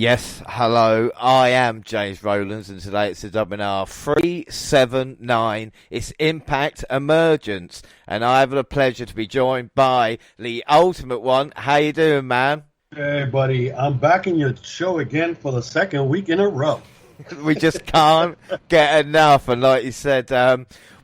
Yes, hello, I am James Rowlands, and today it's the WNR379. It's Impact Emergence, and I have the pleasure to be joined by the Ultimate One. How you doing, man? Hey, buddy, I'm back in your show again for the second week in a row. We just can't get enough, and like you said,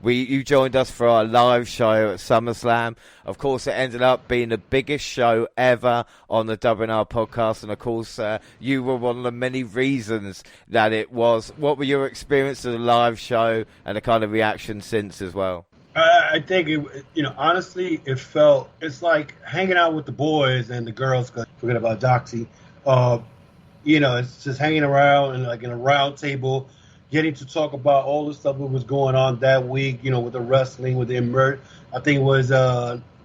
you joined us for our live show at SummerSlam. Of course, it ended up being the biggest show ever on the WNR podcast, and of course, you were one of the many reasons that it was. What were your experience of the live show and the kind of reaction since as well? I think honestly, it's like hanging out with the boys and the girls. Cause forget about Doxy. It's just hanging around and like in a round table, getting to talk about all the stuff that was going on that week. With the wrestling, with the I think it was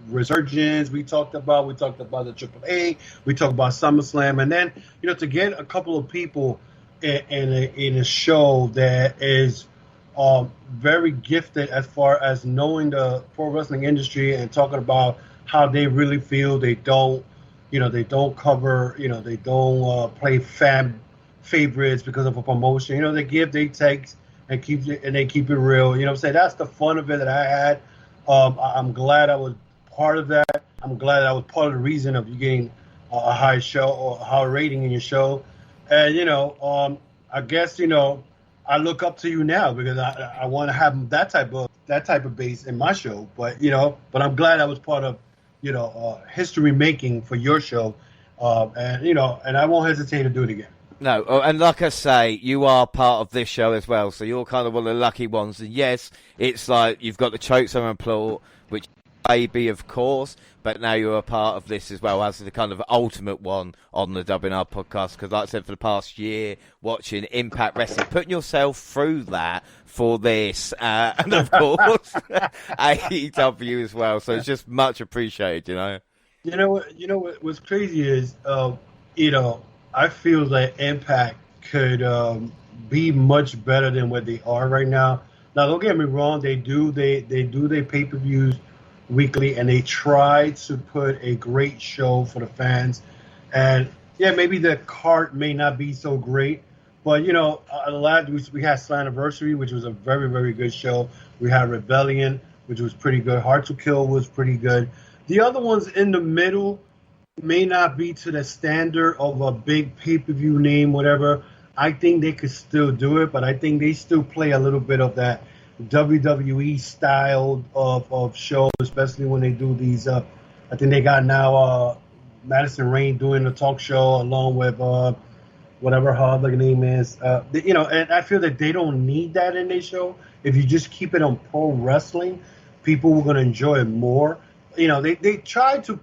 Resurgence. We talked about the AAA. We talked about SummerSlam, and then to get a couple of people in a show that is very gifted as far as knowing the pro wrestling industry and talking about how they really feel. They don't cover, they don't play fan favorites because of a promotion. They give, they take, and they keep it real. I'm saying? That's the fun of it that I had. I'm glad I was part of that. I'm glad I was part of the reason of you getting a high show or a high rating in your show. And, I guess, I look up to you now because I want to have that type of base in my show. But I'm glad I was part of history making for your show, and I won't hesitate to do it again. No, and like I say, you are part of this show as well, so you're kind of one of the lucky ones. And yes, it's like you've got the Chokes and Applaud, which baby, of course, but now you're a part of this as well as the kind of ultimate one on the WNR podcast. Because, like I said, for the past year, watching Impact Wrestling, putting yourself through that for this, and of course, AEW as well. So it's just much appreciated, You know what's crazy is, I feel that Impact could be much better than what they are right now. Now, don't get me wrong; they do their pay-per-views weekly, and they try to put a great show for the fans. And yeah, maybe the card may not be so great, but we had Slammiversary, which was a very, very good show. We had Rebellion, which was pretty good. Hard to Kill was pretty good. The other ones in the middle may not be to the standard of a big pay-per-view name, whatever. I think they could still do it, but I think they still play a little bit of that WWE style of show, especially when they do these. I think they got now Madison Rayne doing a talk show along with whatever her other name is. And I feel that they don't need that in their show. If you just keep it on pro wrestling, people are going to enjoy it more. They try to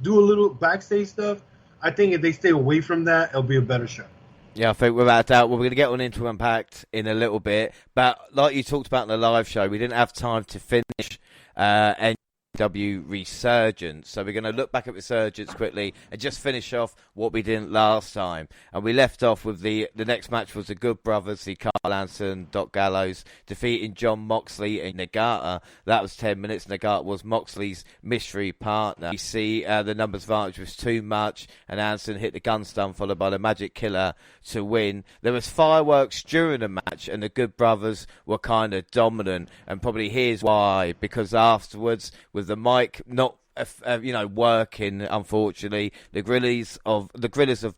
do a little backstage stuff. I think if they stay away from that, it'll be a better show. Yeah, I think without doubt, we're going to get on into Impact in a little bit. But like you talked about in the live show, we didn't have time to finish NW Resurgence. So we're going to look back at Resurgence quickly and just finish off what we didn't last time. And we left off with the next match was the Good Brothers, the Carl Anson, Doc Gallows, defeating John Moxley and Nagata. That was 10 minutes. Nagata was Moxley's mystery partner. You see the numbers advantage was too much, and Anson hit the gun stun followed by the Magic Killer to win. There was fireworks during the match, and the Good Brothers were kind of dominant. And probably here's why, because afterwards, with the mic not working, unfortunately, the Guerrillas of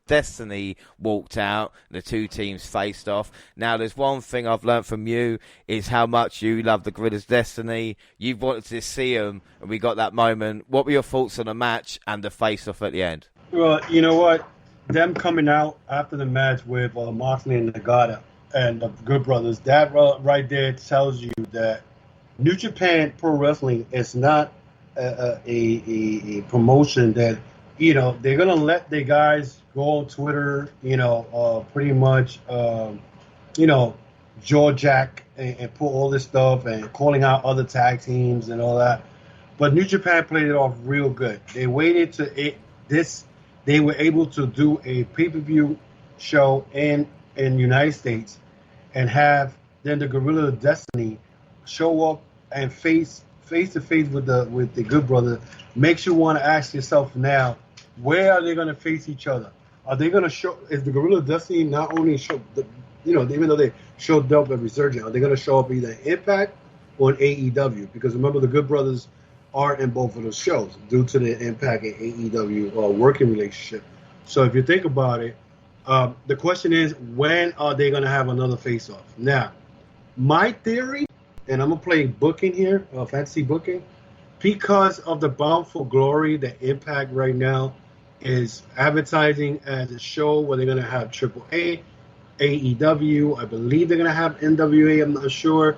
Destiny walked out. The two teams faced off. Now, there's one thing I've learned from you is how much you love the Guerrillas of Destiny. You've wanted to see them, and we got that moment. What were your thoughts on the match and the face-off at the end? Well, you know what? Them coming out after the match with Moxley and Nagata and the Good Brothers, that right there tells you that New Japan Pro Wrestling is not a promotion that they're gonna let their guys go on Twitter, pretty much jaw jack and put all this stuff and calling out other tag teams and all that. But New Japan played it off real good. They waited to this. They were able to do a pay-per-view show in United States and have then the Guerrilla of Destiny show up and face to face with the Good Brother. Makes you want to ask yourself now, where are they going to face each other? are they going to show? Is the Gorilla Destiny not only show the, even though they showed up at Resurgent, are they going to show up either in Impact or in AEW? Because remember, the Good Brothers are in both of those shows due to the Impact and AEW working relationship. So if you think about it, the question is, when are they going to have another face-off? Now, my theory, and I'm going to play booking here, fantasy booking, because of the Bound for Glory, the Impact right now is advertising as a show where they're going to have AAA, AEW, I believe they're going to have NWA, I'm not sure.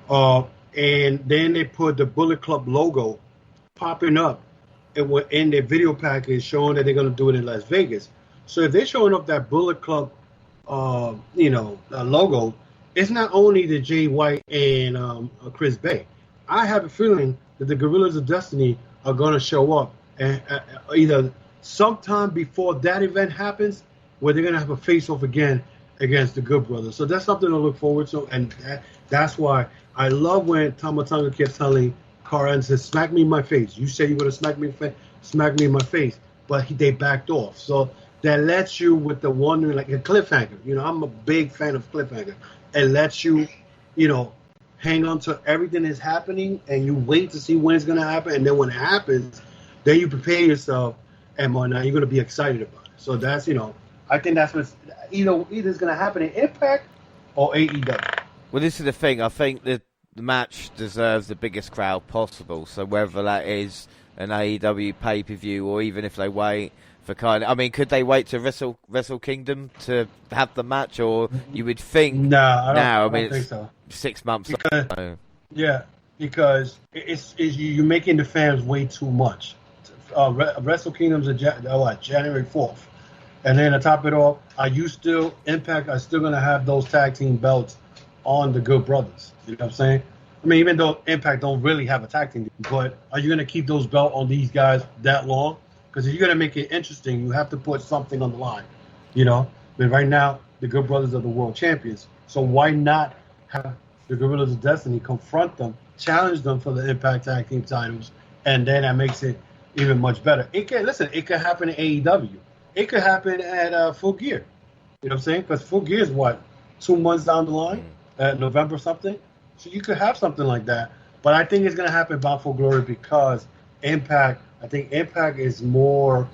And then they put the Bullet Club logo popping up in their video package showing that they're going to do it in Las Vegas. So if they're showing up that Bullet Club, logo, it's not only the Jay White and Chris Bay. I have a feeling that the Gorillas of Destiny are going to show up and either sometime before that event happens, where they're going to have a face-off again against the Good Brothers. So that's something to look forward to, and that's why I love when Tama Tonga kept telling Cara and says, "Smack me in my face. You say you're going to smack me in my face," but they backed off. So that lets you with the wondering, like a cliffhanger. I'm a big fan of cliffhanger. It lets you, hang on to everything that's happening, and you wait to see when it's going to happen, and then when it happens, then you prepare yourself, and whatnot. You're going to be excited about it. So that's, I think that's what's either it's going to happen in Impact or AEW. Well, this is the thing. I think that the match deserves the biggest crowd possible. So whether that is an AEW pay-per-view or even if they wait for could they wait to Wrestle Kingdom to have the match, or you would think? No, I don't it's think so. 6 months. Yeah, because it's you're making the fans wait too much. Wrestle Kingdom's January 4th, and then to top it off, Impact are still gonna have those tag team belts on the Good Brothers. You know what I'm saying? Even though Impact don't really have a tag team, but are you gonna keep those belts on these guys that long? Because if you're going to make it interesting, you have to put something on the line, But right now, the Good Brothers are the world champions. So why not have the Gorillas of Destiny confront them, challenge them for the Impact Tag Team titles, and then that makes it even much better. It could happen in AEW. It could happen at Full Gear. You know what I'm saying? Because Full Gear is 2 months down the line, November something. So you could have something like that. But I think it's going to happen Bound for Glory because I think Impact is more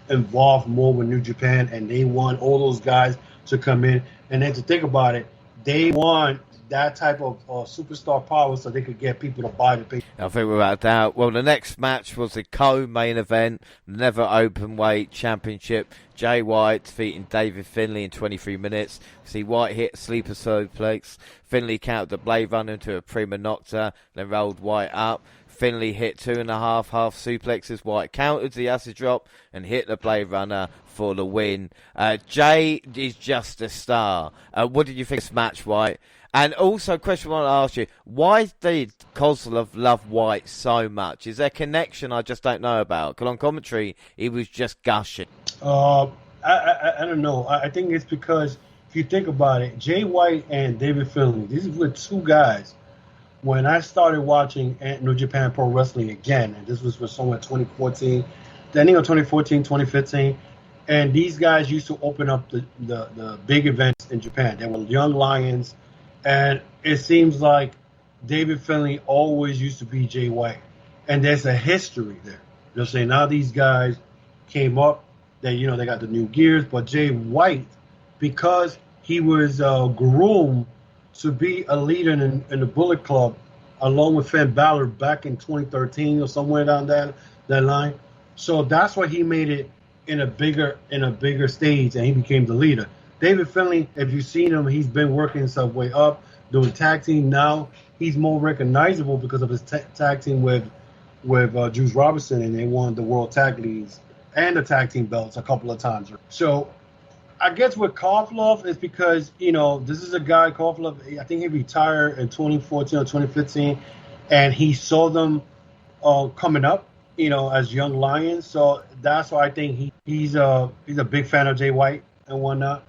involved more with New Japan, and they want all those guys to come in. And then to think about it, they want that type of superstar power so they could get people to buy the pay. I think without doubt. Well, the next match was the co-main event, Never Openweight Championship. Jay White defeating David Finlay in 23 minutes. See, White hit sleeper suplex. Finlay countered the Blade Runner into a prima nocta, then rolled White up. Finlay hit 2.5 half suplexes. White countered the acid drop and hit the Blade Runner for the win. Jay is just a star. What did you think of this match, White? And also, a question I want to ask you, why did Kozlov love White so much? Is there a connection I just don't know about? Because on commentary, he was just gushing. I don't know. I think it's because, if you think about it, Jay White and David Finlay, these were two guys. When I started watching New Japan Pro Wrestling again, and this was for somewhere 2014, the ending of 2014, 2015, and these guys used to open up the big events in Japan. They were young lions, and it seems like David Finlay always used to be Jay White. And there's a history there. They'll say now these guys came up, they got the new gears, but Jay White, because he was groomed to be a leader in the Bullet Club, along with Finn Balor back in 2013 or somewhere down that line. So that's why he made it in a bigger stage, and he became the leader. David Finlay, if you've seen him, he's been working himself way up, doing tag team. Now he's more recognizable because of his tag team with Juice Robinson, and they won the World Tag Leagues and the tag team belts a couple of times. So I guess with Kozlov is because, this is a guy, Kozlov, I think he retired in 2014 or 2015, and he saw them coming up, as young lions. So that's why I think he's a big fan of Jay White and whatnot.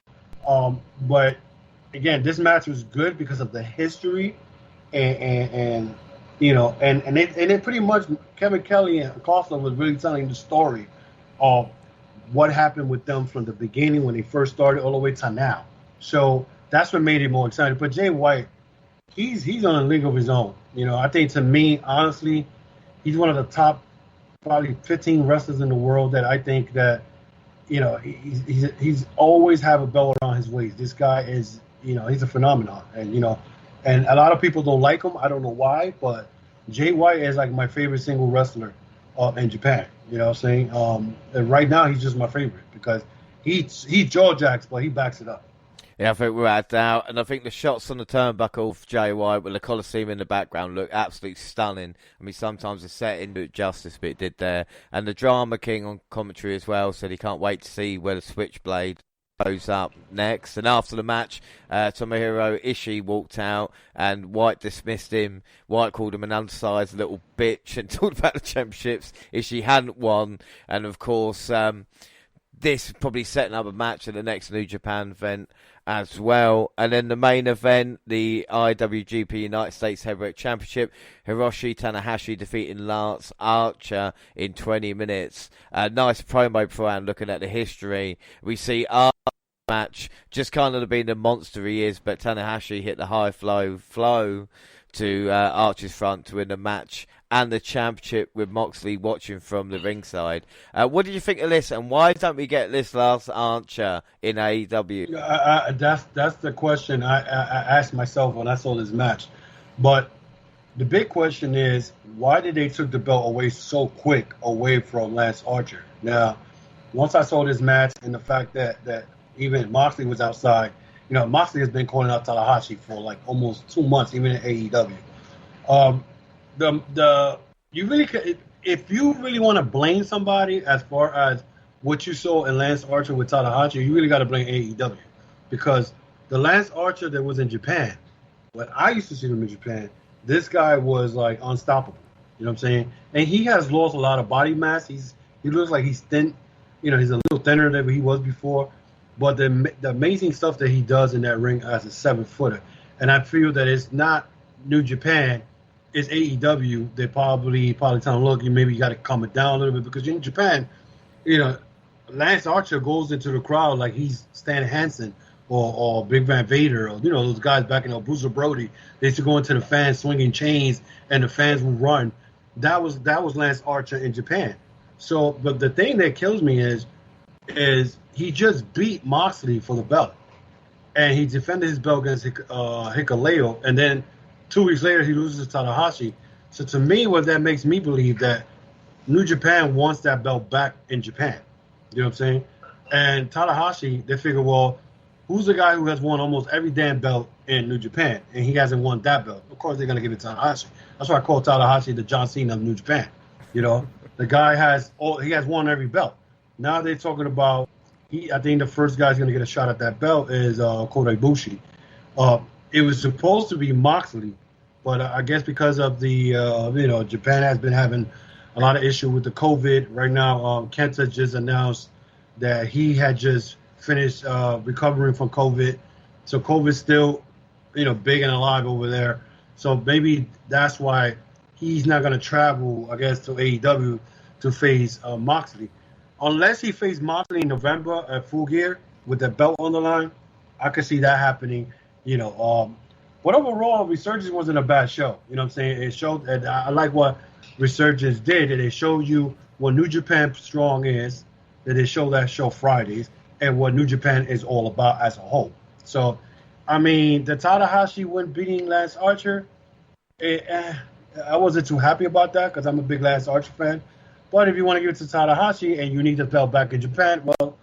But again, this match was good because of the history and it pretty much, Kevin Kelly and Kozlov was really telling the story of what happened with them from the beginning when they first started all the way to now. So that's what made it more exciting. But Jay White, he's on a league of his own. I think, to me, honestly, he's one of the top probably 15 wrestlers in the world that I think that, he's always have a belt around his waist. This guy is, he's a phenomenon. And a lot of people don't like him. I don't know why, but Jay White is like my favorite single wrestler in Japan. You know what I'm saying? And right now, he's just my favorite because he jaw jacks, but he backs it up. Yeah, I think we're out now, and I think the shots on the turnbuckle for Jay White with the Coliseum in the background look absolutely stunning. I mean, sometimes the setting did justice, but it did there. And the Drama King on commentary as well said he can't wait to see where the Switchblade goes up next. And after the match, Tomohiro Ishii walked out, and White dismissed him. White called him an undersized little bitch and talked about the championships Ishii hadn't won. And of course, this is probably setting up a match at the next New Japan event as well. And then the main event, the IWGP United States Heavyweight Championship, Hiroshi Tanahashi defeating Lance Archer in 20 minutes. A nice promo beforehand looking at the history. We see Archer match just kind of being the monster he is, but Tanahashi hit the high flow to Archer's front to win the match and the championship with Moxley watching from the ringside. What did you think of this, and why don't we get this Lance Archer in AEW? That's the question I asked myself when I saw this match. But the big question is, why did they took the belt away so quick away from Lance Archer? Now, once I saw this match and the fact that even Moxley was outside, Moxley has been calling out Tanahashi for like almost 2 months, even in AEW. If you really want to blame somebody as far as what you saw in Lance Archer with Tanahashi, you really got to blame AEW, because the Lance Archer that was in Japan, when I used to see him in Japan, this guy was like unstoppable. You know what I'm saying? And he has lost a lot of body mass. He looks like he's thin. He's a little thinner than he was before. But the amazing stuff that he does in that ring as a 7-footer, and I feel that it's not New Japan, it's AEW. They probably tell him, look, maybe you got to calm it down a little bit, because in Japan, Lance Archer goes into the crowd like he's Stan Hansen or Big Van Vader, or those guys back in Bruiser Brody. They used to go into the fans swinging chains, and the fans would run. That was Lance Archer in Japan. So, but the thing that kills me is he just beat Moxley for the belt, and he defended his belt against Hikuleo, and then 2 weeks later he loses to Tanahashi. So to me, what that makes me believe that New Japan wants that belt back in Japan. You know what I'm saying? And Tanahashi, they figure, well, who's the guy who has won almost every damn belt in New Japan, and he hasn't won that belt? Of course they're gonna give it to Tanahashi. That's why I call Tanahashi the John Cena of New Japan. The guy has won every belt. Now they're talking about, I think the first guy's going to get a shot at that belt is Kota Ibushi. It was supposed to be Moxley, but I guess because of the, Japan has been having a lot of issue with the COVID. Right now, Kenta just announced that he had just finished recovering from COVID. So COVID's still, big and alive over there. So maybe that's why he's not going to travel, I guess, to AEW to face Moxley. Unless he faced Moxley in November at Full Gear with the belt on the line, I could see that happening. But overall, Resurgence wasn't a bad show. You know what I'm saying? It showed, and I like what Resurgence did. That they showed you what New Japan Strong is. That they show that show Fridays, and what New Japan is all about as a whole. So, I mean, the Tanahashi win beating Lance Archer, I wasn't too happy about that because I'm a big Lance Archer fan. But if you want to give it to Tanahashi and you need the belt back in Japan, well,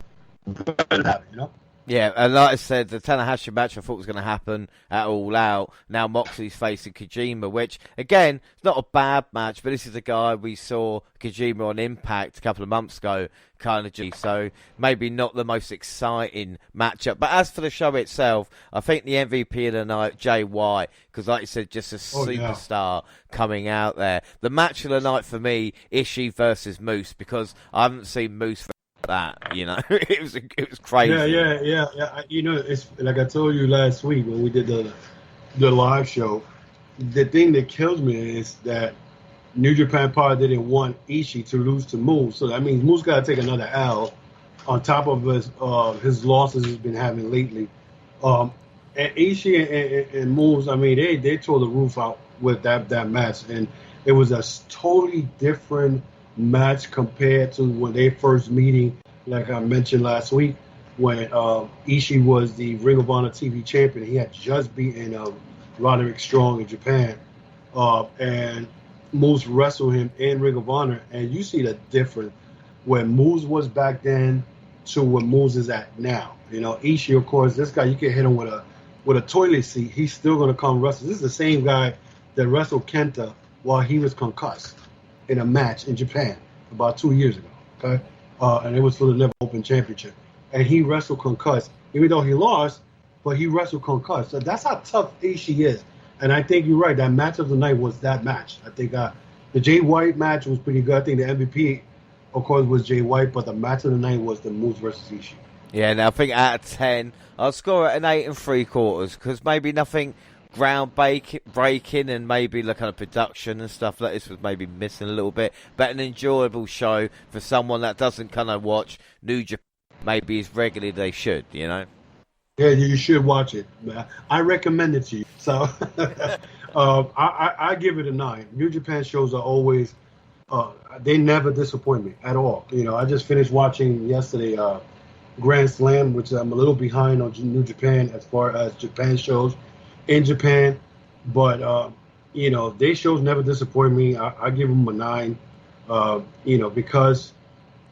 have it, Yeah, and like I said, the Tanahashi match I thought was going to happen at All Out. Now Moxley's facing Kojima, which, again, it's not a bad match, but this is a guy we saw Kojima on Impact a couple of months ago, kind of. So maybe not the most exciting matchup. But as for the show itself, I think the MVP of the night, Jay White, because like you said, just a superstar coming out there. The match of the night for me, Ishii versus Moose, because I haven't seen Moose for that, it was crazy. Yeah. It's like I told you last week when we did the live show. The thing that kills me is that New Japan probably didn't want Ishii to lose to Moose, so that means Moose got to take another L on top of his losses he's been having lately. And Ishii and Moves, I mean, they tore the roof out with that match, and it was a totally different match compared to when they first meeting, like I mentioned last week, when Ishii was the Ring of Honor TV champion. He had just beaten Roderick Strong in Japan, and Moose wrestled him in Ring of Honor, and you see the difference when Moose was back then to where Moose is at now. You know, Ishii, of course, this guy, you can hit him with a toilet seat. He's still going to come wrestle. This is the same guy that wrestled Kenta while he was concussed in a match in Japan about 2 years ago. Okay, and it was for the Never Open Championship, and he wrestled concussed, even though he lost, but he wrestled concussed. So that's how tough Ishii is. And I think you're right. That match of the night was that match. I think the Jay White match was pretty good. I think the MVP, of course, was Jay White, but the match of the night was the Moose versus Ishii. Yeah, now I think out of 10, I'll score it an 8 3/4 because maybe nothing breaking and maybe the kind of production and stuff like this was maybe missing a little bit, but an enjoyable show for someone that doesn't kind of watch New Japan maybe as regularly they should, you know? Yeah, you should watch it. I recommend it to you. So I give it a 9. New Japan shows are always, they never disappoint me at all. You know, I just finished watching yesterday Grand Slam, which I'm a little behind on New Japan as far as Japan shows in Japan. But, you know, their shows never disappoint me. I give them a 9, you know, because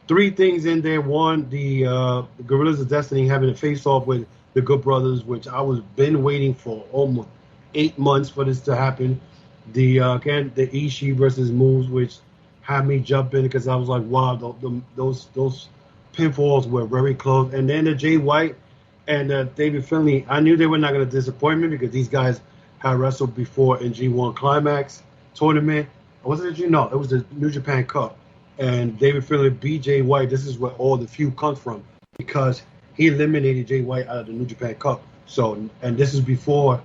3 things in there. One, the Gorillas of Destiny having a face-off with the Good Brothers, which I was been waiting for almost 8 months for this to happen. Again, the Ishii versus Moves, which had me jumping because I was like, wow, those pinfalls were very close. And then the Jay White and David Finlay, I knew they were not going to disappoint me because these guys had wrestled before in G1 Climax tournament. Was it it was the New Japan Cup. And David Finlay beat Jay White. This is where all the feud comes from because he eliminated Jay White out of the New Japan Cup. So, and this is before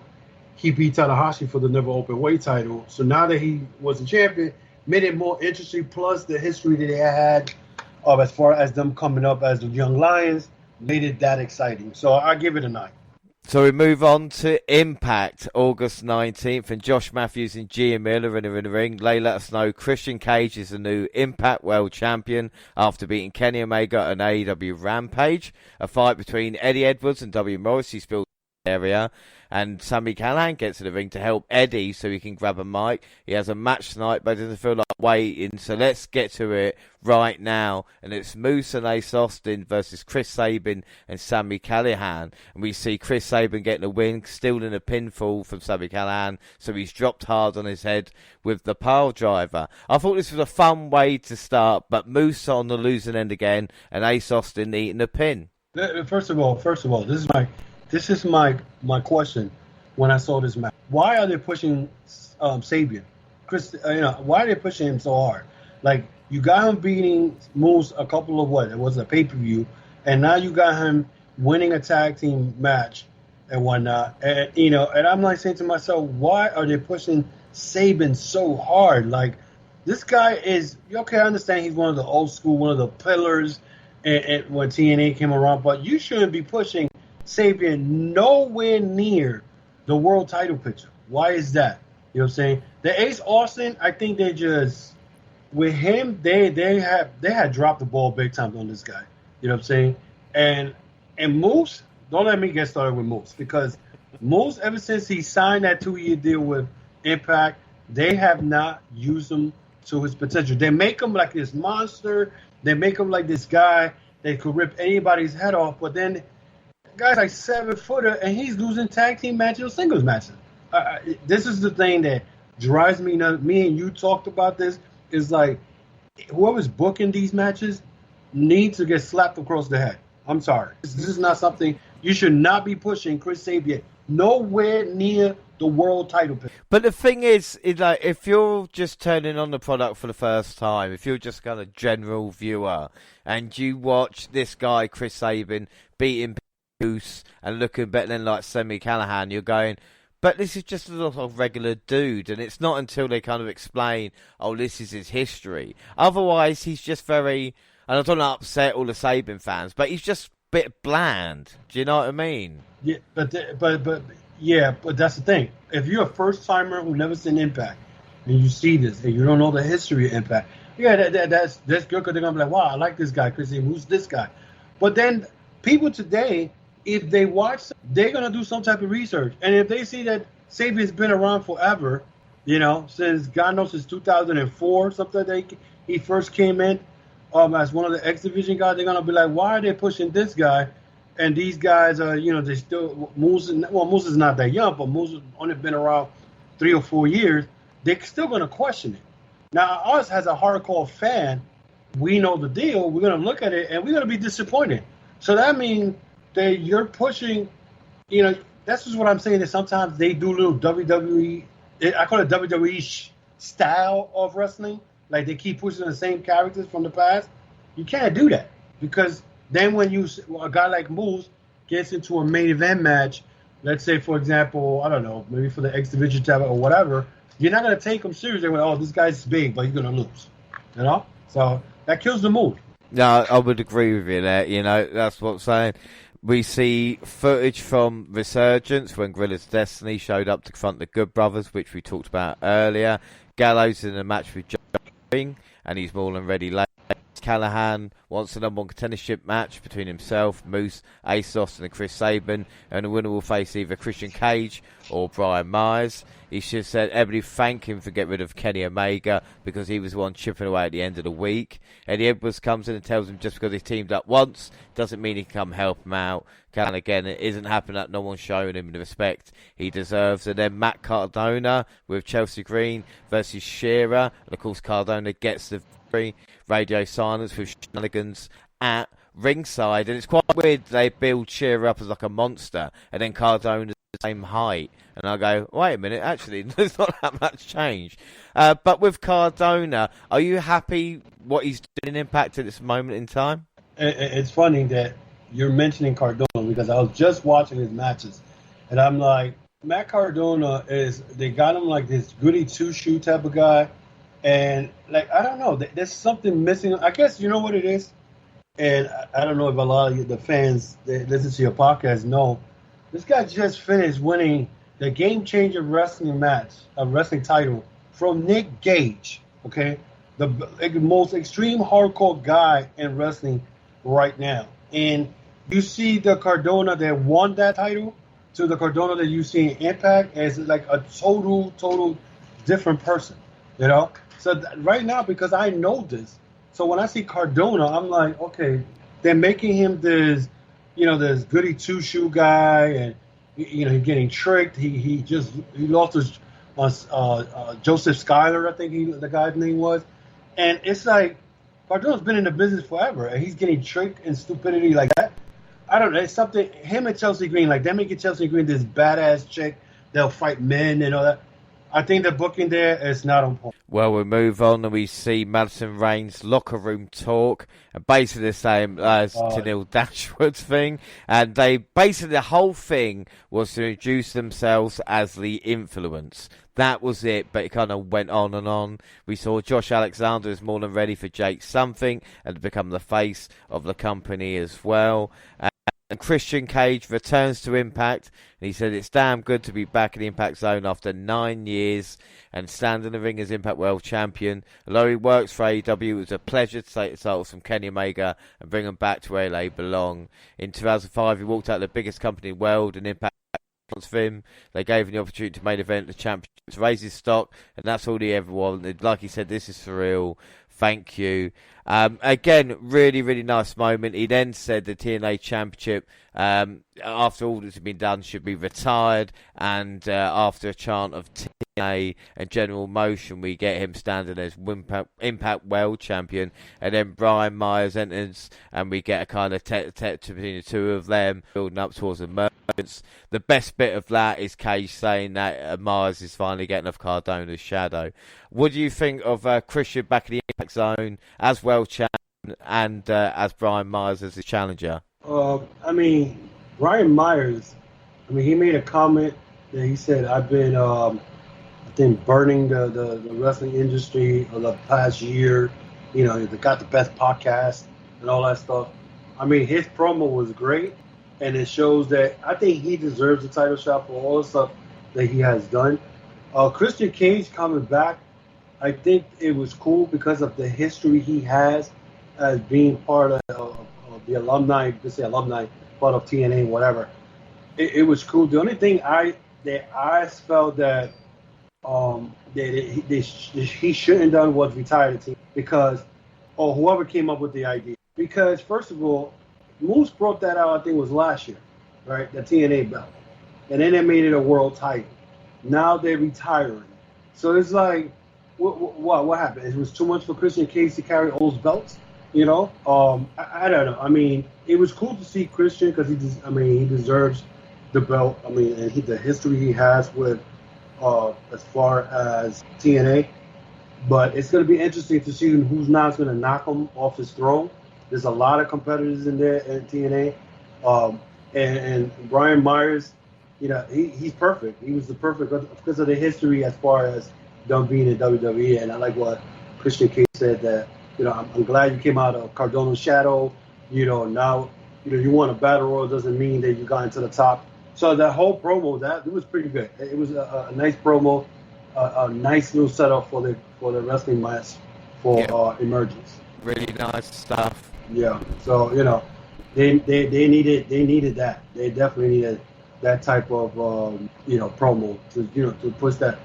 he beat Tanahashi for the Never Open Weight title. So now that he was a champion, made it more interesting. Plus the history that they had as far as them coming up as the Young Lions made it that exciting. So I give it a 9. So we move on to Impact, August 19th, and Josh Matthews and Gia Miller in the ring. They let us know Christian Cage is the new Impact World Champion after beating Kenny Omega at an AEW Rampage. A fight between Eddie Edwards and W. Morrissey spilled in the area, and Sami Callihan gets in the ring to help Eddie so he can grab a mic. He has a match tonight, but it doesn't feel like waiting, so let's get to it right now. And it's Moose and Ace Austin versus Chris Sabin and Sami Callihan. And we see Chris Sabin getting a win, stealing a pinfall from Sami Callihan, so he's dropped hard on his head with the pile driver. I thought this was a fun way to start, but Moose on the losing end again, and Ace Austin eating a pin. First of all, this is my question when I saw this match. Why are they pushing Sabian? Chris, why are they pushing him so hard? Like, you got him beating Moose a couple of it was a pay-per-view, and now you got him winning a tag team match and whatnot. And and I'm like saying to myself, why are they pushing Sabin so hard? Like, this guy is okay. I understand he's one of the old school, one of the pillars, and when TNA came around, but you shouldn't be pushing Sabian nowhere near the world title picture. Why is that? You know what I'm saying? The Ace Austin, I think they just with him, they had dropped the ball big time on this guy. You know what I'm saying? And Moose, don't let me get started with Moose because Moose, ever since he signed that 2-year deal with Impact, they have not used him to his potential. They make him like this monster. They make him like this guy that could rip anybody's head off, but then guy's like 7-footer, and he's losing tag team matches or singles matches. This is the thing that drives me nuts. Me and you talked about this. Is like whoever's booking these matches needs to get slapped across the head. I'm sorry. This is not something you should not be pushing Chris Sabin nowhere near the world title picture. But the thing is like if you're just turning on the product for the first time, if you're just kind of general viewer, and you watch this guy Chris Sabin beating Moose and looking better than like Sami Callihan, you're going, but this is just a little regular dude, and it's not until they kind of explain, oh, this is his history. Otherwise, he's just very, And I don't want to upset all the Sabin fans, but he's just a bit bland. Do you know what I mean? Yeah, but that's the thing. If you're a first timer who never seen Impact, and you see this, and you don't know the history of Impact, yeah, that's good because they're gonna be like, wow, I like this guy, Christine. Who's this guy? But then people today, if they watch, they're gonna do some type of research, and if they see that Sabian's been around forever, since God knows since 2004, something that he first came in, as one of the X Division guys, they're gonna be like, why are they pushing this guy? And these guys are, they still Moose is not that young, but Moose has only been around 3 or 4 years. They're still gonna question it. Now, us as a hardcore fan, we know the deal. We're gonna look at it and we're gonna be disappointed. So that means that you're pushing. That's just what I'm saying. That sometimes they do little WWE. I call it WWE style of wrestling. Like they keep pushing the same characters from the past. You can't do that because then when a guy like Moose gets into a main event match, let's say for example, I don't know, maybe for the X Division title or whatever, you're not gonna take him seriously. Oh, this guy's big, but he's gonna lose. So that kills the mood. No, I would agree with you there. That's what I'm saying. We see footage from Resurgence when Gorilla's Destiny showed up to confront the Good Brothers, which we talked about earlier. Gallows in a match with Ring, and he's more than ready late. Callahan wants a number one contendership match between himself, Moose, Asos, and Chris Sabin, and the winner will face either Christian Cage or Brian Myers. He should have said everybody thank him for getting rid of Kenny Omega because he was the one chipping away at the end of the week. Eddie Edwards comes in and tells him just because he teamed up once doesn't mean he can come help him out. Callahan again, it isn't happening that no one's showing him the respect he deserves. And then Matt Cardona with Chelsea Green versus Shearer, and of course Cardona gets the radio silence with shenanigans at ringside, and it's quite weird they build Shearer up as like a monster and then Cardona's the same height, and I go, wait a minute, actually there's not that much change. But with Cardona, are you happy what he's doing in Impact at this moment in time? It's funny that you're mentioning Cardona because I was just watching his matches and I'm like, Matt Cardona they got him like this goody two-shoe type of guy. And, I don't know, there's something missing. I guess you know what it is? And I don't know if a lot of the fans that listen to your podcast know. This guy just finished winning the Game Changer wrestling title from Nick Gage, okay? The most extreme hardcore guy in wrestling right now. And you see the Cardona that won that title to the Cardona that you see in Impact as like a total different person, So right now, because I know this, so when I see Cardona, I'm like, okay, they're making him this goody two-shoe guy, and he's getting tricked. He lost his Joseph Schuyler, I think the guy's name was, and it's like Cardona's been in the business forever, and he's getting tricked and stupidity like that. I don't know. It's something. Him and Chelsea Green, like they're making Chelsea Green this badass chick. They'll fight men and all that. I think the booking there is not on point. Well, we move on and we see Madison Rayne's locker room talk, and basically the same as Tenille Dashwood's thing. And the whole thing was to introduce themselves as the Influence. That was it, but it kind of went on and on. We saw Josh Alexander is more than ready for Jake Something and to become the face of the company as well. And Christian Cage returns to Impact, and he said it's damn good to be back in the Impact Zone after 9 years and stand in the ring as Impact World Champion. Although he works for AEW, it was a pleasure to take the titles from Kenny Omega and bring them back to where they belong. In 2005, he walked out of the biggest company in the world, and Impact for him. They gave him the opportunity to main event the championship, to raise his stock, and that's all he ever wanted. Like he said, this is for real. Thank you. Again, really, really nice moment. He then said the TNA Championship, after all that's been done, should be retired. And after a chant of TNA and General Motion, we get him standing as Impact World Champion. And then Brian Myers enters, and we get a kind of tete-a-tete between the two of them, building up towards emergence. The best bit of that is Cage saying that Myers is finally getting off Cardona's shadow. What do you think of Christian back in the Impact Zone as world champion and as Brian Myers as his challenger? Brian Myers, he made a comment that he said, I've been, burning the wrestling industry for the past year. They got the best podcast. and all that stuff. I mean, his promo was great, and it shows that I think he deserves the title shot for all the stuff that he has done. Christian Cage coming back, I think it was cool because of the history he has as being part of the alumni, you could say alumni, part of TNA, whatever. It was cool. The only thing I felt that he shouldn't have done was retire the team because, or whoever came up with the idea. Because first of all, Moose brought that out, I think it was last year, right? The TNA belt. And then they made it a world title. Now they're retiring. So it's like, what happened? It was too much for Christian Cage to carry all those belts, you know? I don't know. I mean, it was cool to see Christian because he deserves the belt. I mean, and the history he has with as far as TNA. But it's going to be interesting to see who's now going to knock him off his throne. There's a lot of competitors in there at TNA. And Brian Myers, you know, he's perfect. He was the perfect because of the history as far as them being in WWE. And I like what Christian Cage said that, you know, I'm glad you came out of Cardano's shadow. You know, now, you know, you won a battle royal doesn't mean that you got into the top. So that whole promo, it was pretty good. It was a nice promo, a nice little setup for the wrestling match for Emergence. Really nice stuff. Yeah. So, you know, they needed that. They definitely needed that type of promo to push that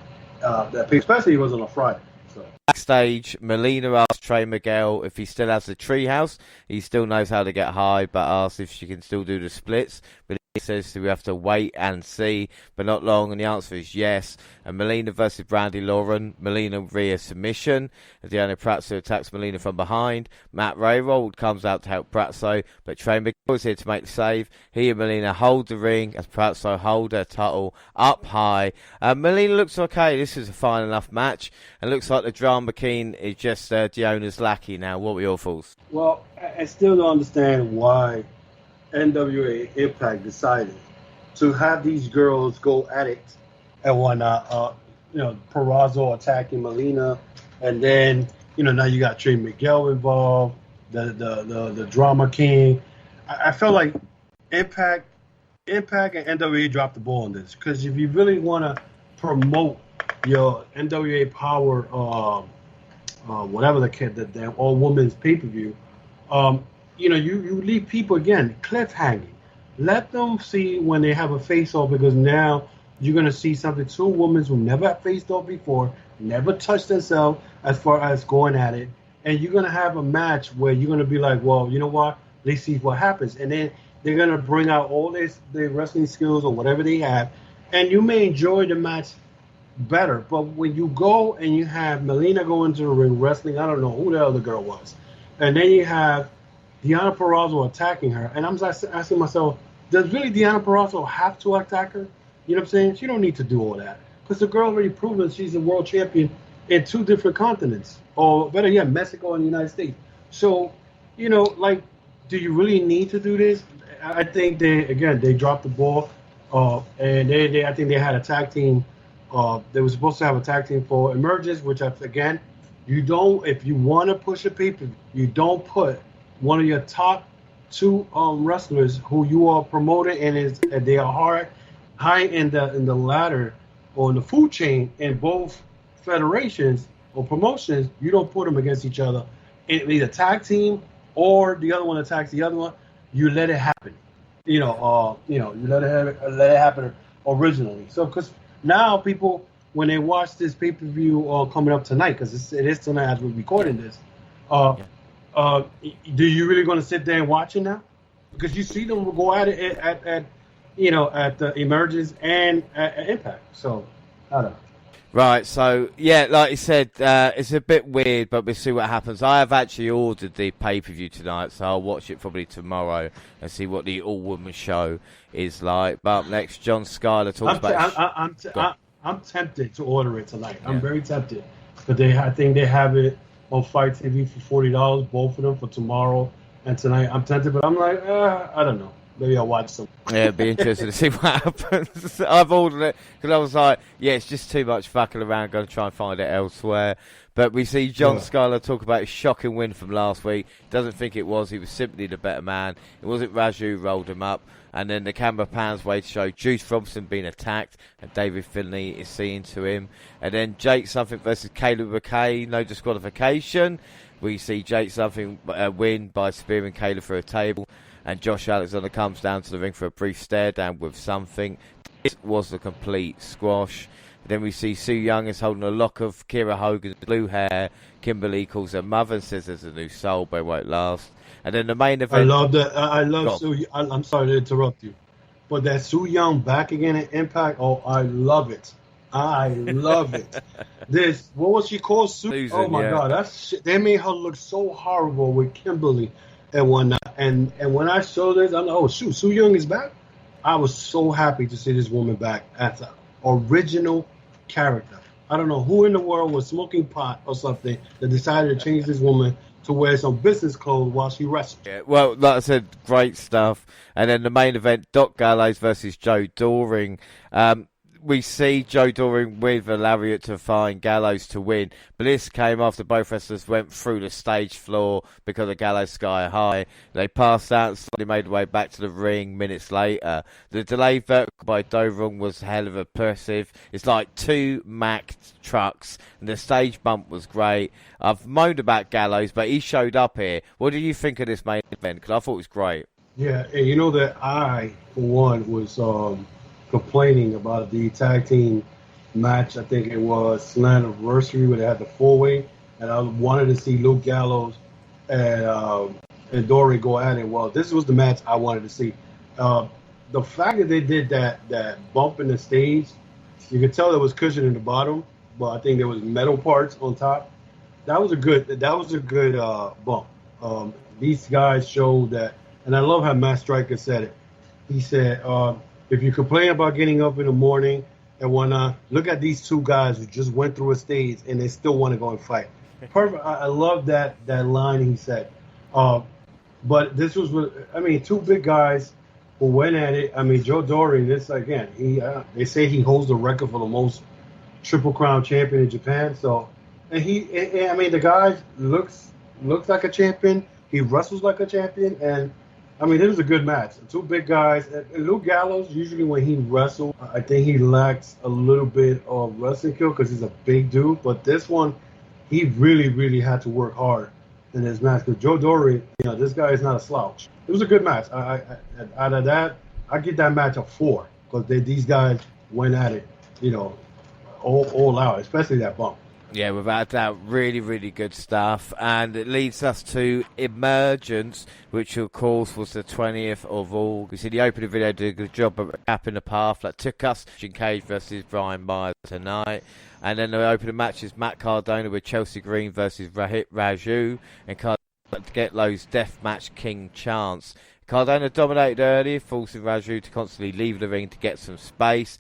pick, especially it was on a Friday. So backstage, Melina asked Trey Miguel if he still has the treehouse. He still knows how to get high, but asked if she can still do the splits. But he says we have to wait and see, but not long, and the answer is yes. And Melina versus Brandy Lauren, Melina via submission. Diana Pratso attacks Melina from behind. Matt Rayrold comes out to help Pratso, but Trey Miguel is here to make the save. He and Melina hold the ring as Pratso hold her title up high. Melina looks okay. This is a fine enough match, and looks like the drama king is just Diona's lackey now. What were your thoughts? Well, I still don't understand why NWA Impact decided to have these girls go at it and whatnot. Purrazzo attacking Melina, and then now you got Trey Miguel involved, the drama king. I felt like Impact and NWA dropped the ball on this because if you really want to promote your NWA Power, whatever the all women's pay per view. You leave people, again, cliffhanging. Let them see when they have a face-off because now you're going to see something. Two women who never have faced off before, never touched themselves as far as going at it. And you're going to have a match where you're going to be like, well, you know what? Let's see what happens. And then they're going to bring out all their wrestling skills or whatever they have. And you may enjoy the match better. But when you go and you have Melina go into the ring wrestling, I don't know who the other girl was. And then you have Deonna Purrazzo attacking her. And I'm asking myself, does really Deonna Purrazzo have to attack her? You know what I'm saying? She don't need to do all that. Because the girl already proven she's a world champion in 2 different continents. Or better yet, Mexico and the United States. So, do you really need to do this? I think they dropped the ball. And I think they had a tag team. They were supposed to have a tag team for Emergence, which if you want to push a pay-per-view, you don't put one of your top 2 wrestlers who you are promoting and they are high in the ladder or in the food chain in both federations or promotions. You don't put them against each other in either tag team or the other one attacks the other one. You let it happen. You let it happen originally. So because now people, when they watch this pay-per-view coming up tonight, because it is tonight as we're recording this, do you really going to sit there and watch it now? Because you see them go at it at the Emergence and at Impact. So, I don't know. Right, so, yeah, like you said, it's a bit weird, but we'll see what happens. I have actually ordered the pay-per-view tonight, so I'll watch it probably tomorrow and see what the all-woman show is like. But up next, John Skyler talks about... I'm tempted to order it tonight. Yeah. I'm very tempted. But I think they have it on Fight TV for $40, both of them for tomorrow and tonight. I'm tempted, but I'm like, I don't know. Maybe I'll watch some. Yeah, it'd be interesting to see what happens. I've ordered it because I was like, yeah, it's just too much fucking around. Going to try and find it elsewhere. But we see John Skyler talk about his shocking win from last week. Doesn't think it was. He was simply the better man. It wasn't Raju who rolled him up. And then the camera pans away to show Juice Robinson being attacked and David Finlay is seeing to him. And then Jake Something versus Caleb McKay, no disqualification. We see Jake Something win by spearing Caleb through a table. And Josh Alexander comes down to the ring for a brief stare down with Something. This was a complete squash. Then we see Sue Young is holding a lock of Kira Hogan's blue hair. Kimberly calls her mother and says there's a new soul, but it won't last. And then the main event. I love that. I love Sue. I'm sorry to interrupt you, but that Sue Young back again at Impact. Oh, I love it. I love it. This, what was she called? Susan, oh my God, that's shit. They made her look so horrible with Kimberly and whatnot. And when I saw this, I'm like, oh shoot, Sue Young is back. I was so happy to see this woman back as an original character. I don't know who in the world was smoking pot or something that decided to change this woman to wear some business clothes while she wrestled. Yeah, well, like I said, great stuff. And then the main event, Doc Gallows versus Joe Doring. We see Joe Doring with a lariat to find Gallows to win. But this came after both wrestlers went through the stage floor because of Gallows sky high. They passed out and slowly made their way back to the ring minutes later. The delayed vertical by Doring was hell of impressive. It's like two Mack trucks, and the stage bump was great. I've moaned about Gallows, but he showed up here. What do you think of this main event? Because I thought it was great. Yeah, and you know that I, for one, was complaining about the tag team match. I think it was Slammiversary where they had the four-way, and I wanted to see Luke Gallows and Dory go at it. Well, this was the match I wanted to see. The fact that they did that bump in the stage, you could tell there was cushion in the bottom, but I think there was metal parts on top. That was a good bump. These guys showed that, and I love how Matt Striker said it. He said, if you complain about getting up in the morning and whatnot, look at these two guys who just went through a stage and they still want to go and fight. Perfect. I love that line he said. But this was, two big guys who went at it. I mean, Joe Doring, this again, they say he holds the record for the most Triple Crown champion in Japan. So, the guy looks like a champion. He wrestles like a champion, and it was a good match. Two big guys. And Luke Gallows, usually when he wrestles, I think he lacks a little bit of wrestling skill because he's a big dude. But this one, he really, really had to work hard in his match. Because Joe Dory, this guy is not a slouch. It was a good match. Out of that, I give that match a 4 because these guys went at it, all out, especially that bump. Yeah, without doubt, really, really good stuff. And it leads us to Emergence, which, of course, was the 20th of August. We see the opening video did a good job of recapping the path that took us Jim Cage versus Brian Myers tonight. And then the opening match is Matt Cardona with Chelsea Green versus Raju. And Cardona to get Lowe's Deathmatch King chance. Cardona dominated early, forcing Raju to constantly leave the ring to get some space.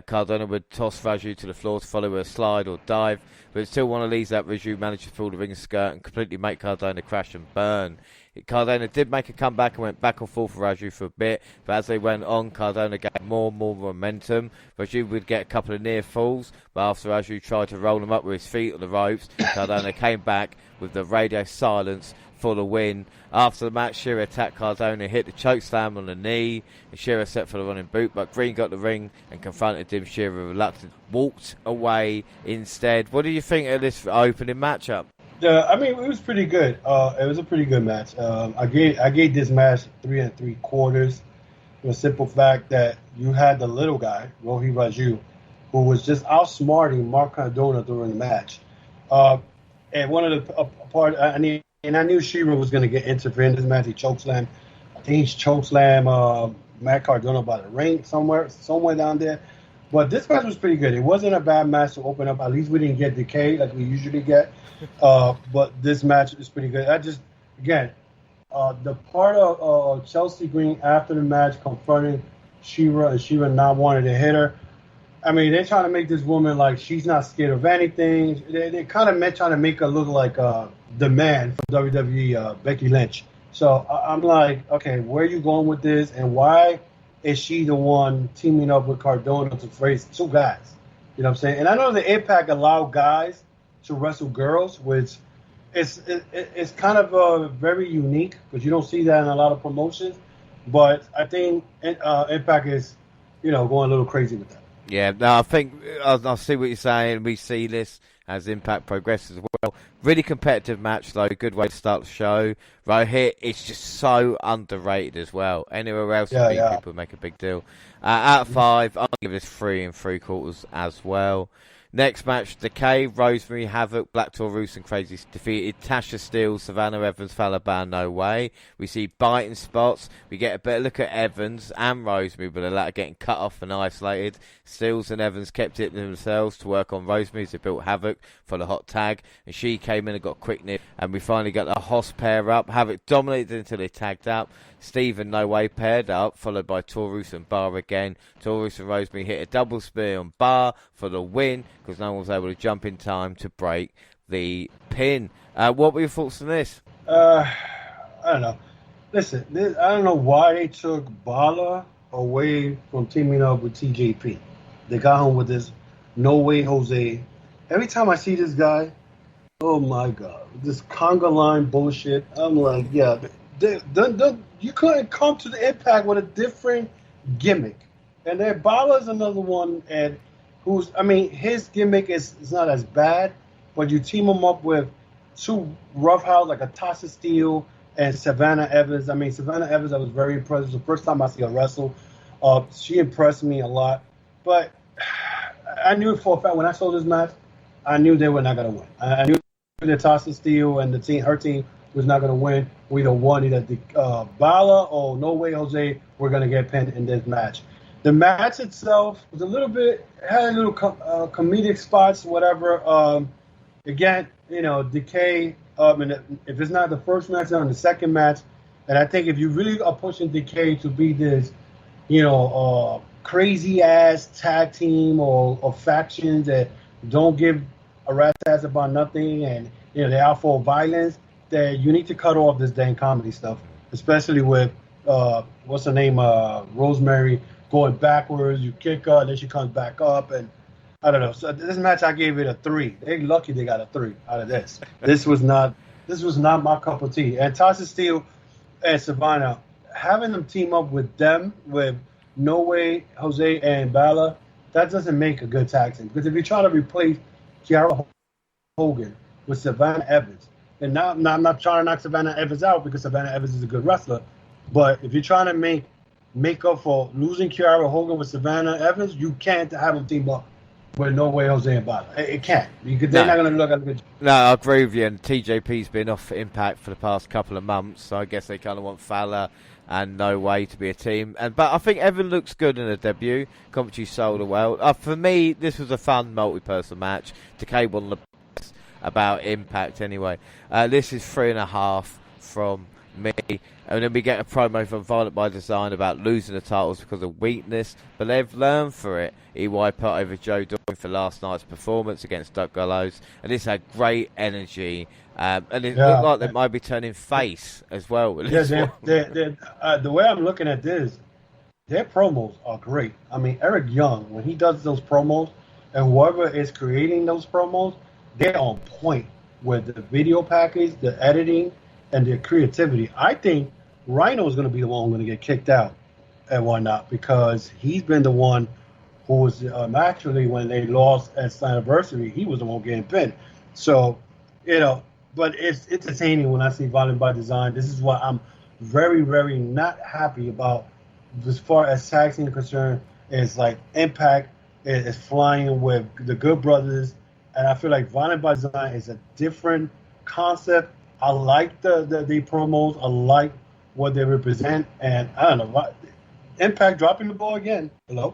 Cardona would toss Raju to the floor to follow a slide or dive, but until one of these that Raju managed to pull the ring skirt and completely make Cardona crash and burn. Cardona did make a comeback and went back and forth for Raju for a bit, but as they went on, Cardona gained more and more momentum. Raju would get a couple of near falls, but after Raju tried to roll him up with his feet on the ropes, Cardona came back with the radio silence for the win. After the match, Shearer attacked Cardona, hit the chokeslam on the knee, and Shearer set for the running boot, but Green got the ring and confronted him. Shearer reluctant walked away instead. What do you think of this opening matchup? It was pretty good. It was a pretty good match. I gave this match 3 3/4. For the simple fact that you had the little guy, Rohi Raju, who was just outsmarting Mark Cardona during the match. And one of the part, I knew Shearer was going to get interfered in this match. He chokeslammed. I think he's chokeslammed Matt Cardona by the ring somewhere down there. But this match was pretty good. It wasn't a bad match to open up. At least we didn't get decay like we usually get. But this match is pretty good. The part of Chelsea Green after the match confronting Shearer and Shearer not wanting to hit her. They're trying to make this woman like she's not scared of anything. They kind of trying to make her look like the man from WWE, Becky Lynch. So I'm like, okay, where are you going with this, and why is she the one teaming up with Cardona to face two guys? You know what I'm saying? And I know the Impact allowed guys to wrestle girls, which it's kind of very unique because you don't see that in a lot of promotions. But I think Impact is, going a little crazy with that. Yeah, no, I think I see what you're saying. We see this as Impact progresses as well. Really competitive match, though. Good way to start the show. Right here, it's just so underrated as well. Anywhere else you beat people make a big deal. Out of 5, I'll give this 3 3/4 as well. Next match, Decay, Rosemary, Havoc, Black Taurus and Crazy defeated Tasha Steele, Savannah Evans, Falaban, No Way. We see biting spots. We get a better look at Evans and Rosemary, but the latter getting cut off and isolated. Steele and Evans kept it themselves to work on Rosemary as they built Havoc for the hot tag. And she came in and got a quick nip. And we finally got the Hoss pair up. Havoc dominated until they tagged up. Steve and No Way paired up, followed by Taurus and Bar again. Taurus and Rosemary hit a double spear on Bar for the win because no one was able to jump in time to break the pin. What were your thoughts on this? I don't know. Listen, I don't know why they took Bala away from teaming up with TJP. They got him with this No Way Jose. Every time I see this guy, oh my God, this conga line bullshit. I'm like, yeah, you couldn't come to the Impact with a different gimmick. And then Bala's another one, and his gimmick is not as bad, but you team him up with two roughhouse like a Tasha Steele and Savannah Evans. Savannah Evans, I was very impressed. It was the first time I see her wrestle. She impressed me a lot. But I knew for a fact when I saw this match, I knew they were not going to win. I knew that Tasha Steele and her team was not going to win. Either Bala or No Way Jose were going to get pinned in this match. The match itself was had a little comedic spots, whatever. Again, Decay, and if it's not the first match, it's on the second match. And I think if you really are pushing Decay to be this, crazy-ass tag team or factions that don't give a rat's ass about nothing and, they're out for violence, that you need to cut off this dang comedy stuff, especially with, what's her name, Rosemary, going backwards, you kick her, and then she comes back up, and I don't know. So this match, I gave it a 3. They're lucky they got a 3 out of this. This was not my cup of tea. And Tasha Steele and Savannah, having them team up with No Way, Jose, and Bala, that doesn't make a good tag team. Because if you're trying to replace Kiara Hogan with Savannah Evans, and now I'm not trying to knock Savannah Evans out because Savannah Evans is a good wrestler, but if you're trying to make up for losing Kiara Hogan with Savannah Evans, you can't have them team up with No Way Jose and Bala. It can't. They're not going to look at a good. No, I agree with you. And TJP's been off Impact for the past couple of months, so I guess they kind of want Fowler and No Way to be a team. But I think Evan looks good in the debut. Commentary sold her well. For me, this was a fun multi-person match. Decay won the best about Impact anyway. This is 3.5 from me. And then we get a promo from Violent by Design about losing the titles because of weakness, but they've learned for it. EY put over Joe Doring for last night's performance against Doug Gallows, and this had great energy. And it looked like they might be turning face as well. The way I'm looking at this, their promos are great. Eric Young, when he does those promos, and whoever is creating those promos, they're on point with the video package, the editing, and their creativity. I think Rhino is going to be the one going to get kicked out and whatnot because he's been the one who was actually, when they lost at Slammiversary, he was the one getting pinned. So, but it's entertaining when I see Violent by Design. This is what I'm very, very not happy about as far as tag team is concerned. It's like Impact is flying with the Good Brothers, and I feel like Violent by Design is a different concept. I like the promos. I like what they represent. And I don't know what Impact dropping the ball again. Hello?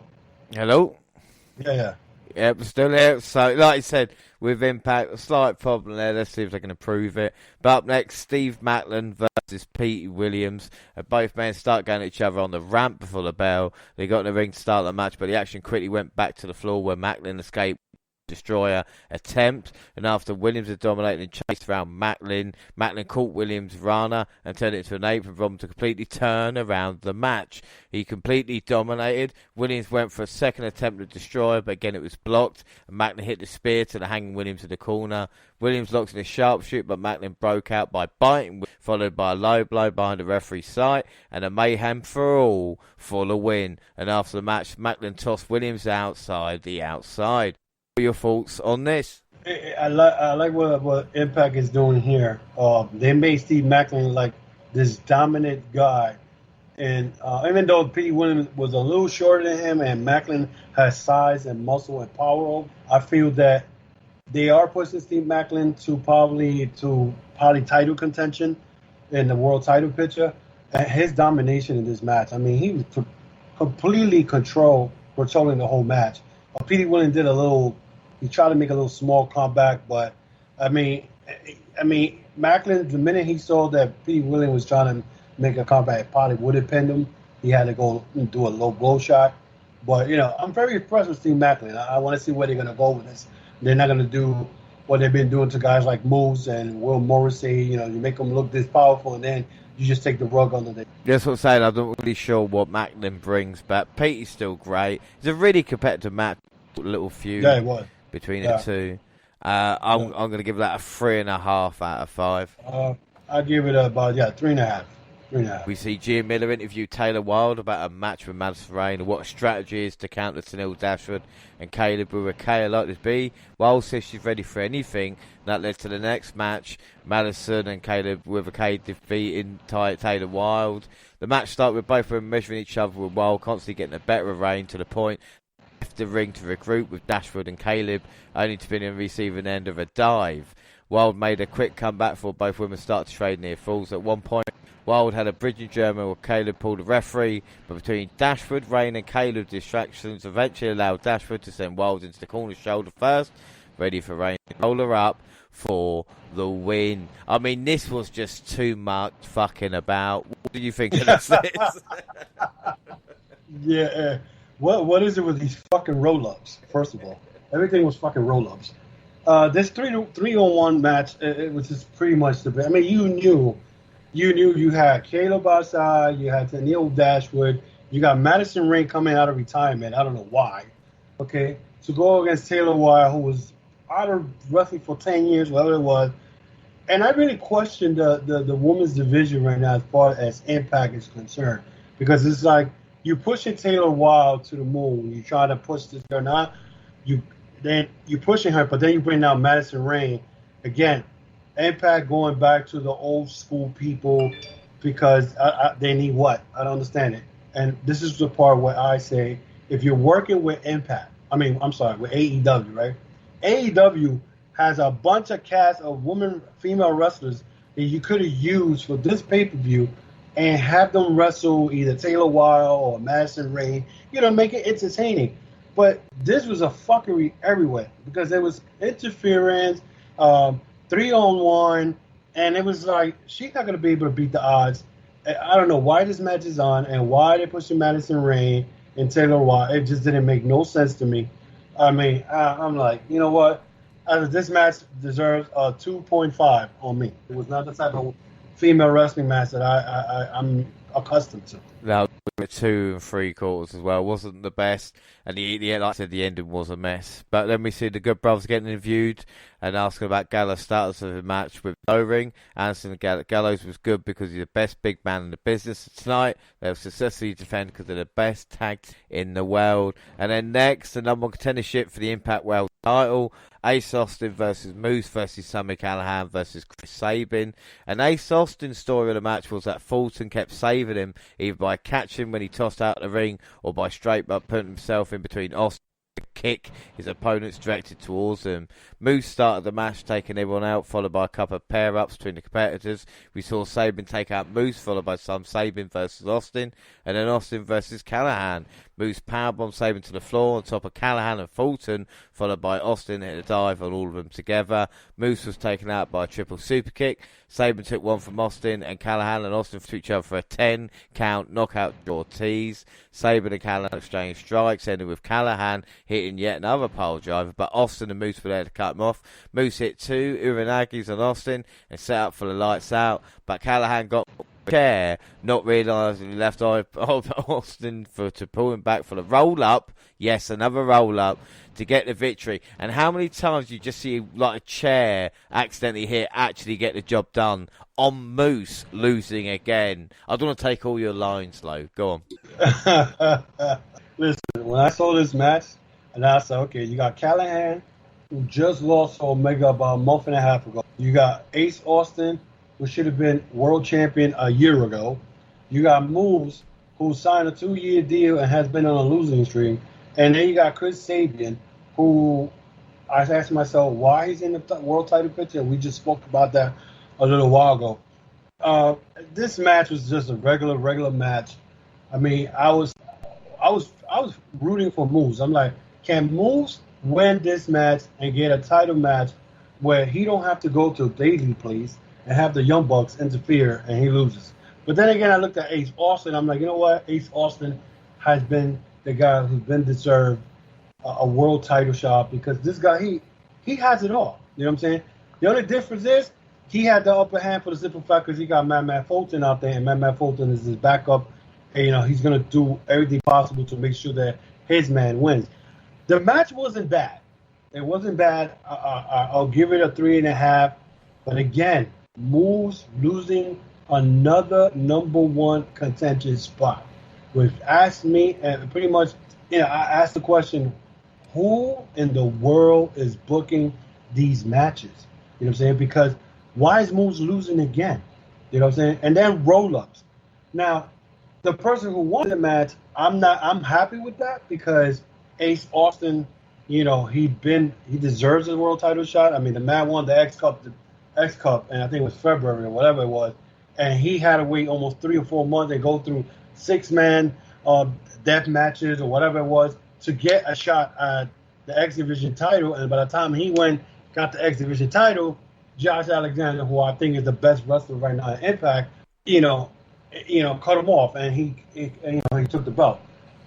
Yeah. Yep, still here. So, like I said, with Impact, a slight problem there. Let's see if they can improve it. But up next, Steve Macklin versus Pete Williams. Both men start going at each other on the ramp before the bell. They got in the ring to start the match, but the action quickly went back to the floor where Macklin escaped Destroyer attempt, and after Williams had dominated and chased around Macklin caught Williams' Rana and turned it into an apron for him to completely turn around the match. He completely dominated. Williams went for a second attempt at Destroyer, but again it was blocked, and Macklin hit the spear to the hanging Williams in the corner. Williams locked in a sharpshoot, but Macklin broke out by biting, followed by a low blow behind the referee's sight, and a mayhem for all for the win. And after the match, Macklin tossed Williams outside the outside. What are your thoughts on this? I like what Impact is doing here. They made Steve Macklin like this dominant guy. And even though Pete Williams was a little shorter than him and Macklin has size and muscle and power, I feel that they are pushing Steve Macklin to probably title contention in the world title picture. And his domination in this match, I mean, he was completely controlling the whole match. Pete Williams did he tried to make a little small comeback, but I mean, Macklin, the minute he saw that Pete Williams was trying to make a comeback, probably would have pinned him. He had to go and do a low blow shot. But, I'm very impressed with Steve Macklin. I want to see where they're going to go with this. They're not going to do what they've been doing to guys like Moose and Will Morrissey. You make them look this powerful, and then you just take the rug under them. That's what I'm saying. I'm not really sure what Macklin brings, but Pete is still great. It's a really competitive match, little feud between the two. I'm going to give that a 3.5 out of 5. I'll give it about 3.5. 3.5. We see Gia Miller interview Taylor Wilde about a match with Madison Rayne and what strategy is to counter Tenille Dashwood and Caleb with a K likely to be. Wilde says she's ready for anything. That led to the next match, Madison and Caleb with a K defeating Taylor Wilde. The match started with both of them measuring each other, with Wilde constantly getting the better of Rayne to the point left the ring to regroup with Dashwood and Caleb, only to be on the receiving end of a dive. Wilde made a quick comeback for both women start to trade near falls. At one point, Wilde had a bridging German where Caleb pulled the referee, but between Dashwood, Rayne and Caleb, distractions eventually allowed Dashwood to send Wilde into the corner shoulder first, ready for Rayne to roll her up for the win. I mean, this was just too much fucking about. What do you think of this? Yeah. What is it with these fucking roll-ups? First of all, everything was fucking roll-ups. This 3-on-1 match, it was just pretty much the best. I mean, you knew you had Caleb outside, you had Tenille Dashwood, you got Madison Rayne coming out of retirement. I don't know why. Okay, to go against Taylor Wilde, who was out of wrestling for 10 years, whatever it was. And I really question the women's division right now as far as Impact is concerned, because it's like you're pushing Taylor Wilde to the moon. You try to push this girl now. You're pushing her, but then you bring down Madison Rayne. Again, Impact going back to the old school people because they need what? I don't understand it. And this is the part where I say, if you're working with Impact, with AEW, right? AEW has a bunch of cast of female wrestlers that you could have used for this pay-per-view and have them wrestle either Taylor Wilde or Madison Rayne, make it entertaining. But this was a fuckery everywhere because there was interference, 3-on-1, and it was like she's not going to be able to beat the odds. I don't know why this match is on and why they're pushing Madison Rayne and Taylor Wilde. It just didn't make no sense to me. I mean, I'm like, you know what? This match deserves a 2.5 on me. It was not the type of female wrestling match that I'm accustomed to. No, 2 3/4 as well wasn't the best, and like I said, the ending was a mess. But then we see the Good Brothers getting interviewed and asking about Gallows' status of the match with O-Ring. Anderson Gallows was good because he's the best big man in the business tonight. They'll successfully defend because they're the best tag in the world. And then next, the number one contendership for the Impact World title. Ace Austin versus Moose versus Sami Callihan versus Chris Sabin. And Ace Austin's story of the match was that Fulton kept saving him either by catching when he tossed out the ring or by straight up putting himself in between Austin and kick his opponents directed towards him. Moose started the match taking everyone out, followed by a couple of pair-ups between the competitors. We saw Sabin take out Moose, followed by some Sabin versus Austin, and then Austin versus Callihan. Moose powerbombed Sabin to the floor on top of Callihan and Fulton, followed by Austin hit a dive on all of them together. Moose was taken out by a triple super kick. Sabin took one from Austin, and Callihan and Austin to each other for a 10-count knockout draw tease. Sabin and Callihan exchanged strikes, ending with Callihan hitting yet another pile driver, but Austin and Moose were there to cut him off. Moose hit 2 Uranagis on Austin and set up for the lights out, but Callahan got chair, not realising he left eye of Austin to pull him back for the roll-up. Yes, another roll-up to get the victory. And how many times you just see like a chair accidentally hit, actually get the job done on Moose losing again? I don't want to take all your lines, Lo. Go on. Listen, when I saw this match, and I said, okay, you got Callahan, who just lost to Omega about a month and a half ago. You got Ace Austin, who should have been world champion a year ago. You got Moose, who signed a 2-year deal and has been on a losing streak. And then you got Chris Sabian, who I asked myself why he's in the world title picture. We just spoke about that a little while ago. This match was just a regular match. I mean, I was rooting for Moose. I'm like, can Moose win this match and get a title match where he don't have to go to a daily place and have the Young Bucks interfere and he loses? But then again, I looked at Ace Austin. I'm like, you know what? Ace Austin has been the guy who's been deserved a world title shot, because this guy, he has it all. You know what I'm saying? The only difference is he had the upper hand for the simple fact because he got Matt Fulton out there, and Matt Fulton is his backup. And, you know, he's going to do everything possible to make sure that his man wins. The match wasn't bad. It wasn't bad. I'll give it a 3.5. But again, Moose losing another number one contentious spot, which asked me, and pretty much, you know, I asked the question, who in the world is booking these matches? You know what I'm saying? Because why is Moose losing again? You know what I'm saying? And then roll-ups. Now, the person who won the match, I'm happy with that, because Ace Austin, you know, he deserves a world title shot. I mean, the man won the X Cup, and I think it was February or whatever it was, and he had to wait almost 3 or 4 months and go through 6-man death matches or whatever it was to get a shot at the X Division title. And by the time he got the X Division title, Josh Alexander, who I think is the best wrestler right now in Impact, you know, cut him off, and he took the belt.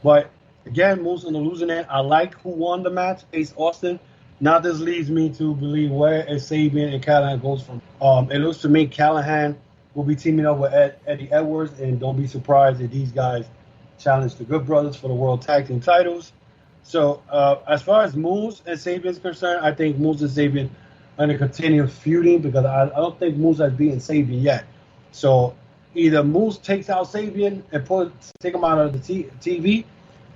But again, Moose on the losing end. I like who won the match, Ace Austin. Now this leads me to believe where is Sabian and Callahan goes from. It looks to me Callahan will be teaming up with Eddie Edwards, and don't be surprised if these guys challenge the Good Brothers for the World Tag Team titles. So as far as Moose and Sabian is concerned, I think Moose and Sabian are going to continue feuding, because I don't think Moose has beaten Sabian yet. So either Moose takes out Sabian and take him out of the TV,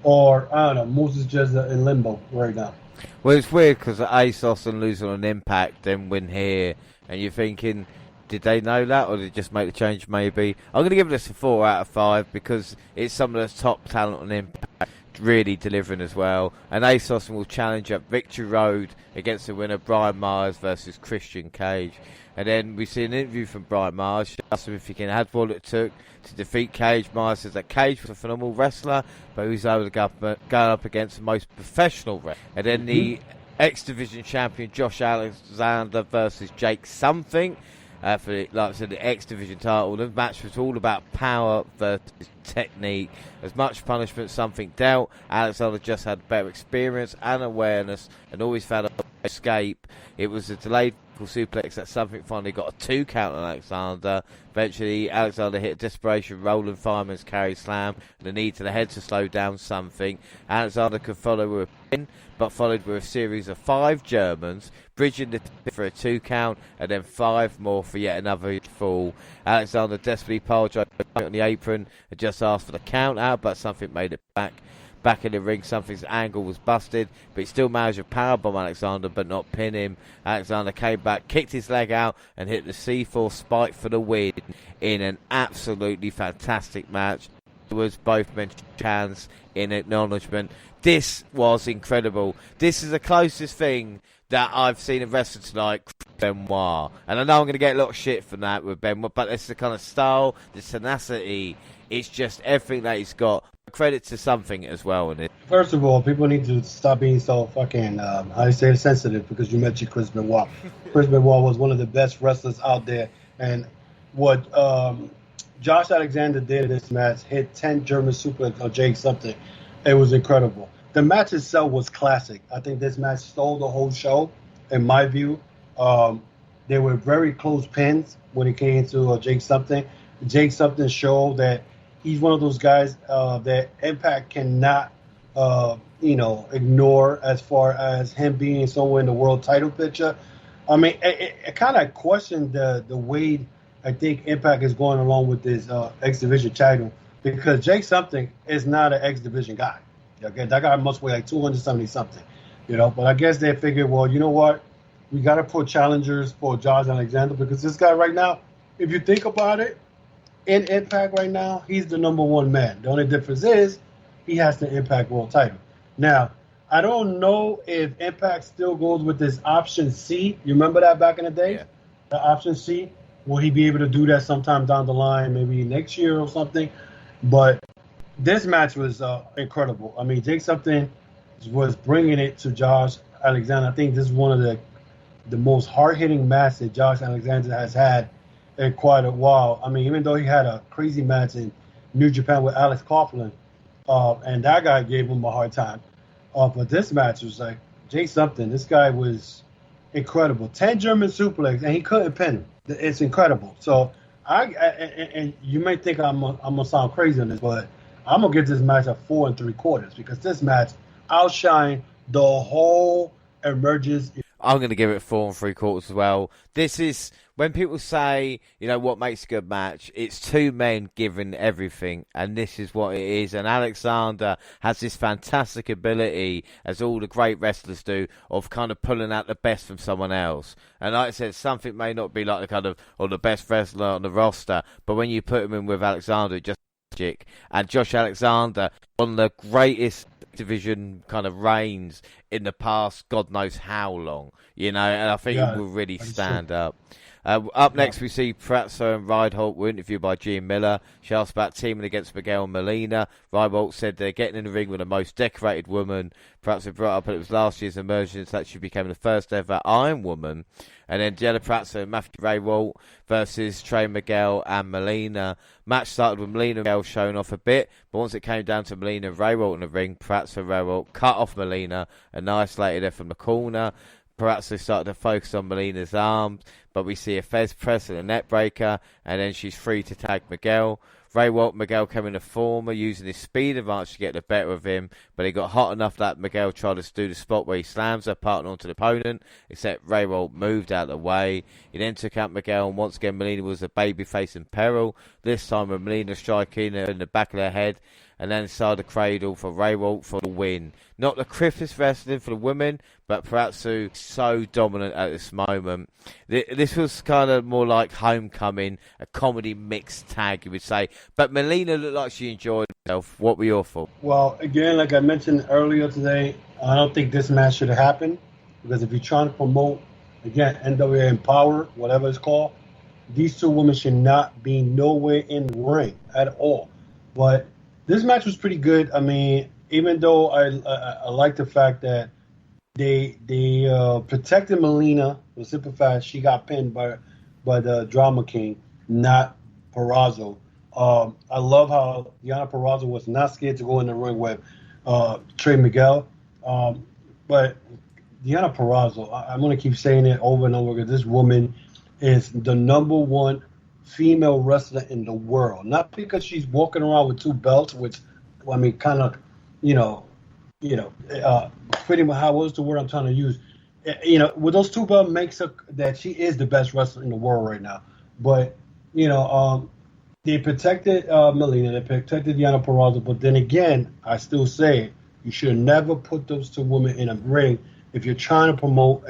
or I don't know, Moose is just in limbo right now. Well, it's weird because Ace Austin losing on Impact, then win here, and you're thinking, did they know that, or did they just make the change? Maybe. I'm going to give this a 4 out of 5 because it's some of the top talent on Impact really delivering as well. And Ace Austin will challenge at Victory Road against the winner Brian Myers versus Christian Cage. And then we see an interview from Brian Myers. She asked him if he can have what it took to defeat Cage. Myers says that Cage was a phenomenal wrestler, but he was able to go up against the most professional wrestler. And then the X Division champion Josh Alexander versus Jake Something for the, like I said, the X Division title. The match was all about power versus technique. As much punishment Something dealt, Alexander just had better experience and awareness and always found a escape. It was a delayed suplex that Something finally got a 2 count on Alexander. Eventually, Alexander hit a desperation Roland Fireman's carry slam and the knee to the head to slow down Something. Alexander could follow with a pin, but followed with a series of 5 Germans, bridging the for a 2 count, and then 5 more for yet another fall. Alexander desperately piled on the apron and just asked for the count out, but Something made it back. Back in the ring, Something's angle was busted, but he still managed to powerbomb Alexander but not pin him. Alexander came back, kicked his leg out, and hit the C4 spike for the win in an absolutely fantastic match. There was both mentioned chants in acknowledgement. This was incredible. This is the closest thing that I've seen a wrestler tonight, Benoit. And I know I'm going to get a lot of shit from that with Benoit, but it's the kind of style, the tenacity. It's just everything that he's got. Credit to Something as well in it. First of all, people need to stop being so fucking, I say sensitive, because you mentioned Chris Benoit. Chris Benoit was one of the best wrestlers out there. And what Josh Alexander did in this match, hit 10 German suplex on Jake Something. It was incredible. the match itself was classic. I think this match stole the whole show, in my view. They were very close pins when it came to Jake Something. Jake Something showed that he's one of those guys that Impact cannot, ignore as far as him being somewhere in the world title picture. I mean, it kind of questioned the way I think Impact is going along with this X Division title, because Jake Something is not an X Division guy. Okay, that guy must weigh like 270 something, But I guess they figured, well, you know what? We got to put challengers for Josh Alexander, because this guy right now, if you think about it, in Impact right now, he's the number one man. The only difference is he has the Impact World title. Now, I don't know if Impact still goes with this option C. You remember that back in the day? Yeah. The option C? Will he be able to do that sometime down the line, maybe next year or something? But this match was incredible. I mean, Jake Something was bringing it to Josh Alexander. I think this is one of the most hard-hitting matches that Josh Alexander has had in quite a while. I mean, even though he had a crazy match in New Japan with Alex Coughlin, and that guy gave him a hard time. But this match was like, Jake Something, this guy was incredible. 10 German suplex, and he couldn't pin him. It's incredible. So, and you may think I'm going to sound crazy on this, but I'm going to give this match a 4 3/4, because this match outshined the whole Emergence. I'm going to give it 4 3/4 as well. This is, when people say, what makes a good match, it's two men giving everything, and this is what it is. And Alexander has this fantastic ability, as all the great wrestlers do, of kind of pulling out the best from someone else. And like I said, something may not be like the kind of, or the best wrestler on the roster, but when you put him in with Alexander, it just magic. And Josh Alexander, one of the greatest division kind of reigns in the past, God knows how long, and I think it will really stand up. Up next, we see Pratzo and Reinhold were interviewed by Gene Miller. She asked about teaming against Miguel and Melina. Reinhold said they're getting in the ring with the most decorated woman. Pratzo brought up that it was last year's Emergence that she became the first ever Iron Woman. And then Jenna Pratzo and Matthew Rehwoldt versus Trey Miguel and Melina. Match started with Melina and Miguel showing off a bit, but once it came down to Melina and Rehwoldt in the ring, Pratzo and Rehwoldt cut off Melina and isolated her from the corner. Pratzo started to focus on Melina's arms, but we see a Fez press and a net breaker, and then she's free to tag Miguel. Rehwoldt and Miguel came in a former, using his speed advantage to get the better of him, but he got hot enough that Miguel tried to do the spot where he slams her partner onto the opponent, except Rehwoldt moved out of the way. He then took out Miguel, and once again Melina was a babyface in peril, this time with Melina striking her in the back of the head, and then inside the cradle for Rehwoldt for the win. Not the quickest wrestling for the women, but Pratzo so dominant at this moment. This was kind of more like Homecoming, a comedy mixed tag, you would say. But Melina looked like she enjoyed herself. What were your thoughts? Well, again, like I mentioned earlier today, I don't think this match should have happened, because if you're trying to promote, again, NWA Empower, whatever it's called, these two women should not be nowhere in the ring at all. But this match was pretty good. I mean, even though I like the fact that they protected Melina with super fast, she got pinned by the Drama King, not Purrazzo. I love how Deonna Purrazzo was not scared to go in the ring with Trey Miguel. But Deonna Purrazzo, I'm going to keep saying it over and over again, this woman is the number one female wrestler in the world. Not because she's walking around with two belts, which, I mean, kind of, pretty much, how was the word I'm trying to use? With those two belts makes her that she is the best wrestler in the world right now. But, they protected Melina, they protected Deonna Purrazzo, but then again, I still say you should never put those two women in a ring if you're trying to promote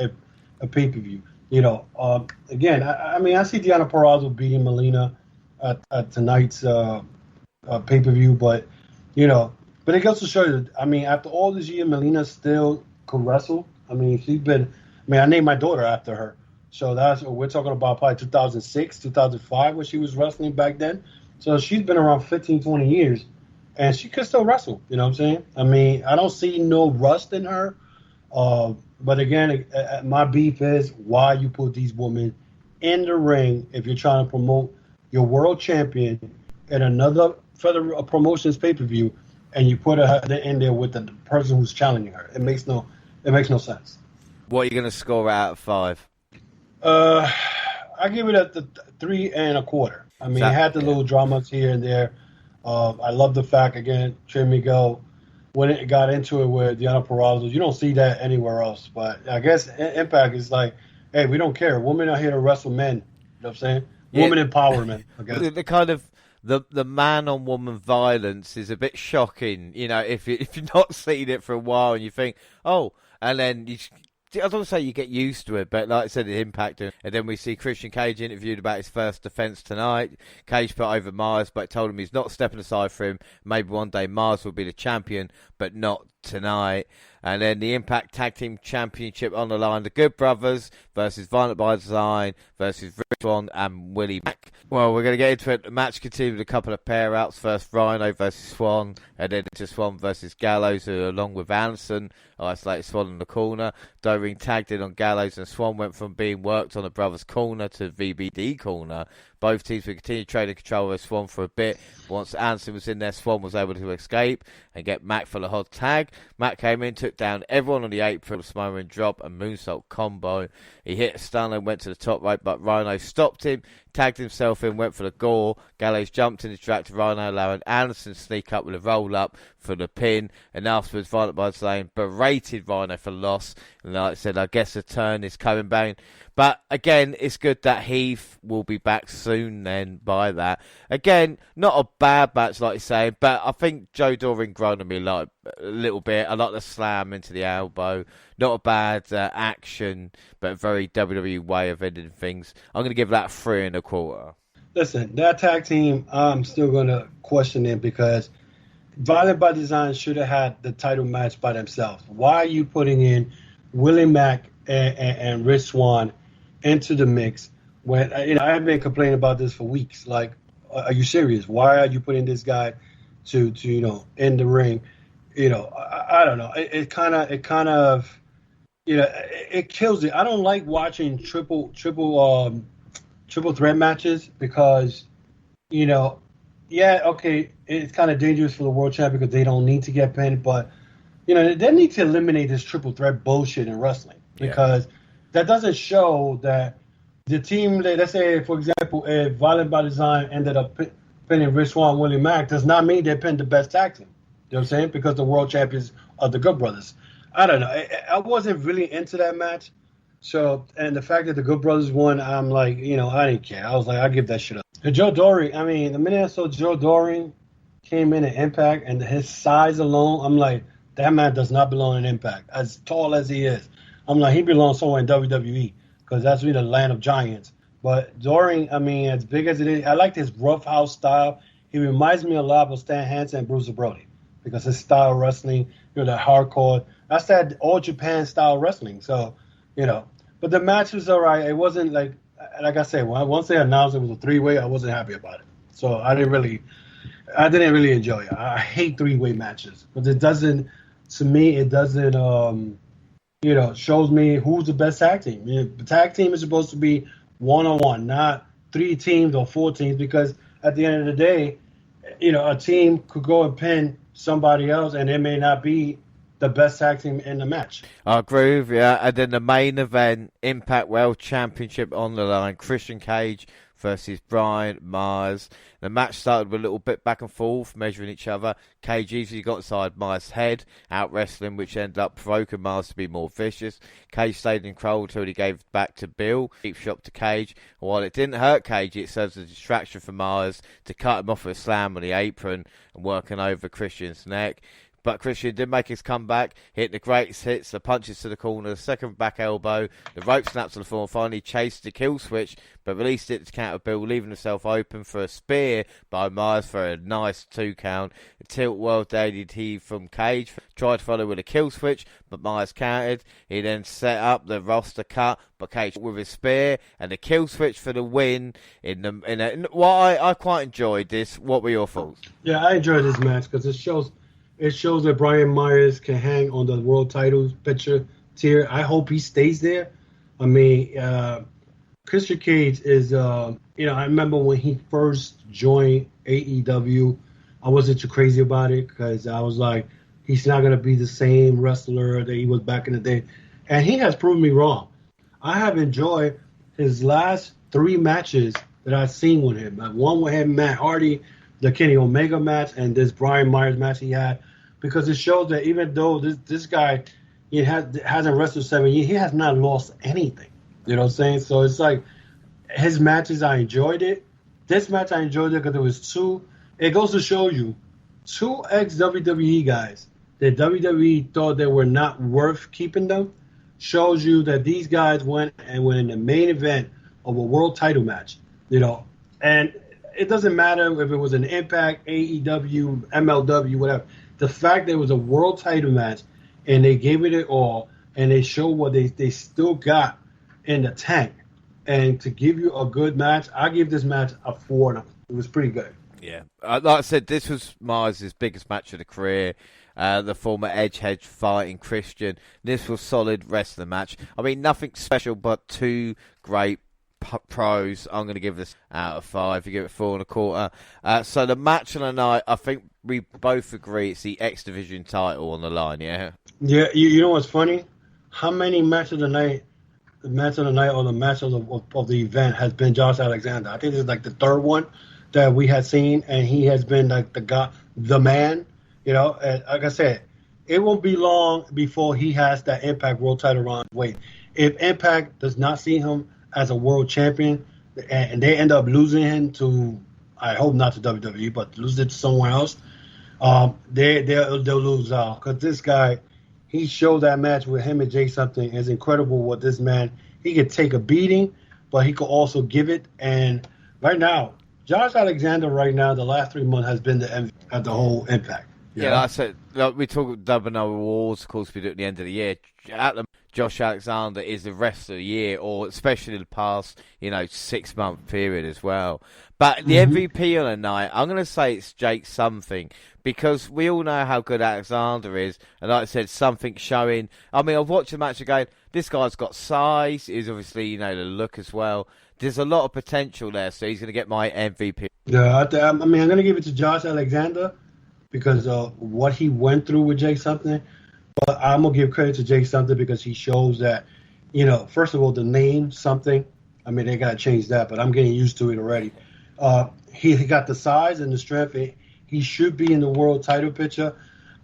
a pay-per-view. Again, I see Deonna Purrazzo beating Melina at tonight's pay-per-view, but it goes to show you, after all this year, Melina still could wrestle. I named my daughter after her. So we're talking about probably 2006, 2005 when she was wrestling back then. So she's been around 15, 20 years, and she could still wrestle. You know what I'm saying? I don't see no rust in her. But again, my beef is why you put these women in the ring if you're trying to promote your world champion at another further promotions pay-per-view and you put her in there with the person who's challenging her. It makes no sense. What are you going to score out of 5? I give it a 3 1/4. I mean, it had the little dramas here and there. I love the fact, again, Trey Miguel, when it got into it with Deonna Purrazzo, you don't see that anywhere else. But I guess Impact is like, hey, we don't care. Women are here to wrestle men. You know what I'm saying? Yeah. Woman empowerment, I guess. The kind of the man on woman violence is a bit shocking, you know, if you've not seen it for a while and you think, oh, and then I don't want to say you get used to it, but like I said, it impacted. And then we see Christian Cage interviewed about his first defence tonight. Cage put over Myers, but told him he's not stepping aside for him. Maybe one day Myers will be the champion, but not tonight. And then the Impact Tag Team Championship on the line. The Good Brothers versus Violent by Design versus Rich Swann and Willie Mack. Well, we're going to get into it. The match continued with a couple of pair-outs. First, Rhino versus Swann, and then into Swann versus Gallows, who, along with Anderson, isolated Swann in the corner. Doring tagged in on Gallows, and Swann went from being worked on the Brothers' corner to VBD corner. Both teams would continue trading control of Swann for a bit. Once Anderson was in there, Swann was able to escape and get Mack for the hot tag. Mack came in, took down everyone on the apron, Samoan drop and moonsault combo. He hit a stunner and went to the top rope, but Rhino stopped him, tagged himself in, went for the gore. Gallows jumped in, distracted Rhino, allowing Anderson to sneak up with a roll-up for the pin. And afterwards, Violent by Design berated Rhino for loss. And like I said, I guess the turn is coming back. But again, it's good that Heath will be back soon then by that. Again, not a bad match like you say, but I think Joe Doring grinded me like a little bit. I like the slam into the elbow. Not a bad action, but a very WWE way of ending things. I'm going to give that 3 1/4. Listen, that tag team, I'm still going to question it because Violent by Design should have had the title match by themselves. Why are you putting in Willie Mack and Rich Swann into the mix when I've been complaining about this for weeks? Like, are you serious? Why are you putting this guy to in the ring? I don't know. It kind of it kills it. I don't like watching triple threat matches because okay, it's kind of dangerous for the world champion because they don't need to get pinned, but they need to eliminate this triple threat bullshit in wrestling because that doesn't show that the team, let's say, for example, if Violent by Design ended up pinning Rich Swann and Willie Mack, does not mean they pinned the best tag team. You know what I'm saying? Because the world champions are the Good Brothers. I don't know. I wasn't really into that match. So, and the fact that the Good Brothers won, I'm like, I didn't care. I was like, I'll give that shit up. And Joe Doring, I mean, the minute I saw Joe Doring came in at Impact and his size alone, I'm like, that man does not belong in Impact. As tall as he is, I'm like, he belongs somewhere in WWE because that's really the land of giants. But Doring, I mean, as big as it is, I like his roughhouse style. He reminds me a lot of Stan Hansen and Bruiser Brody because his style of wrestling, that hardcore, that's that all Japan style wrestling. So, but the match was all right. It wasn't like I said, once they announced it was a 3-way, I wasn't happy about it. So I didn't really enjoy it. I hate 3-way matches, but it doesn't shows me who's the best tag team. The tag team is supposed to be 1-on-1, not 3 teams or 4 teams, because at the end of the day, a team could go and pin somebody else and it may not be the best tag team in the match. I agree with you. And then the main event, Impact World Championship on the line, Christian Cage versus Brian Myers. The match started with a little bit back and forth, measuring each other. Cage easily got inside Myers' head, out wrestling, which ended up provoking Myers to be more vicious. Cage stayed in control until he gave back to Bill. Deep shot to Cage. While it didn't hurt Cage, it serves as a distraction for Myers to cut him off with a slam on the apron and working over Christian's neck. But Christian did make his comeback, hit the greatest hits, the punches to the corner, the second back elbow, the rope snaps to the floor, finally chased the kill switch, but released it to counter Bill, leaving himself open for a spear by Myers for a nice 2 count. The tilt world ADT from Cage, tried to follow with a kill switch, but Myers countered. He then set up the roster cut, but Cage with his spear and the kill switch for the win. I quite enjoyed this. What were your thoughts? Yeah, I enjoyed this match because it shows that Brian Myers can hang on the world titles picture tier. I hope he stays there. I mean, Christian Cage is, I remember when he first joined AEW, I wasn't too crazy about it because I was like, he's not gonna be the same wrestler that he was back in the day, and he has proven me wrong. I have enjoyed his last 3 matches that I've seen with him. One with him, Matt Hardy, the Kenny Omega match, and this Brian Myers match he had, because it shows that even though this guy hasn't wrestled 7 years, he has not lost anything. You know what I'm saying? So it's like his matches, I enjoyed it. This match, I enjoyed it because there was two. It goes to show you, two ex-WWE guys that WWE thought they were not worth keeping them, shows you that these guys went in the main event of a world title match, and it doesn't matter if it was an Impact, AEW, MLW, whatever. The fact that it was a world title match and they gave it all and they showed what they still got in the tank. And to give you a good match, I give this match a 4. It was pretty good. Yeah. Like I said, this was Myers' biggest match of the career. The former Edgehead fighting Christian. This was solid wrestling match. I mean, nothing special, but two great pros. I'm going to give this out of 5. You give it 4.25. So the match of the night, I think we both agree it's the X Division title on the line, yeah? Yeah, you know what's funny? How many matches of the night, or the match of the event has been Josh Alexander? I think this is like the 3rd one that we had seen, and he has been like the guy, the man. And like I said, it won't be long before he has that Impact World Title run. Wait, if Impact does not see him as a world champion, and they end up losing him to, I hope not to WWE, but lose it to somewhere else, they'll lose out. Because this guy, he showed that match with him and Jay something is incredible. What this man, he could take a beating, but he could also give it. And right now, Josh Alexander, the last 3 months has been the MVP at the whole Impact. Yeah, like I said, we talk WNR awards, of course, we do at the end of the year. Josh Alexander is the rest of the year, or especially the past, 6-month period as well. But the MVP on the night, I'm going to say it's Jake something, because we all know how good Alexander is, and like I said, something showing. I mean, I've watched the match again. This guy's got size. He's obviously, the look as well. There's a lot of potential there, so he's going to get my MVP. Yeah, I'm going to give it to Josh Alexander because of what he went through with Jake something. But I'm going to give credit to Jake something because he shows that, first of all, the name something, I mean, they got to change that, but I'm getting used to it already. He got the size and the strength. He should be in the world title picture.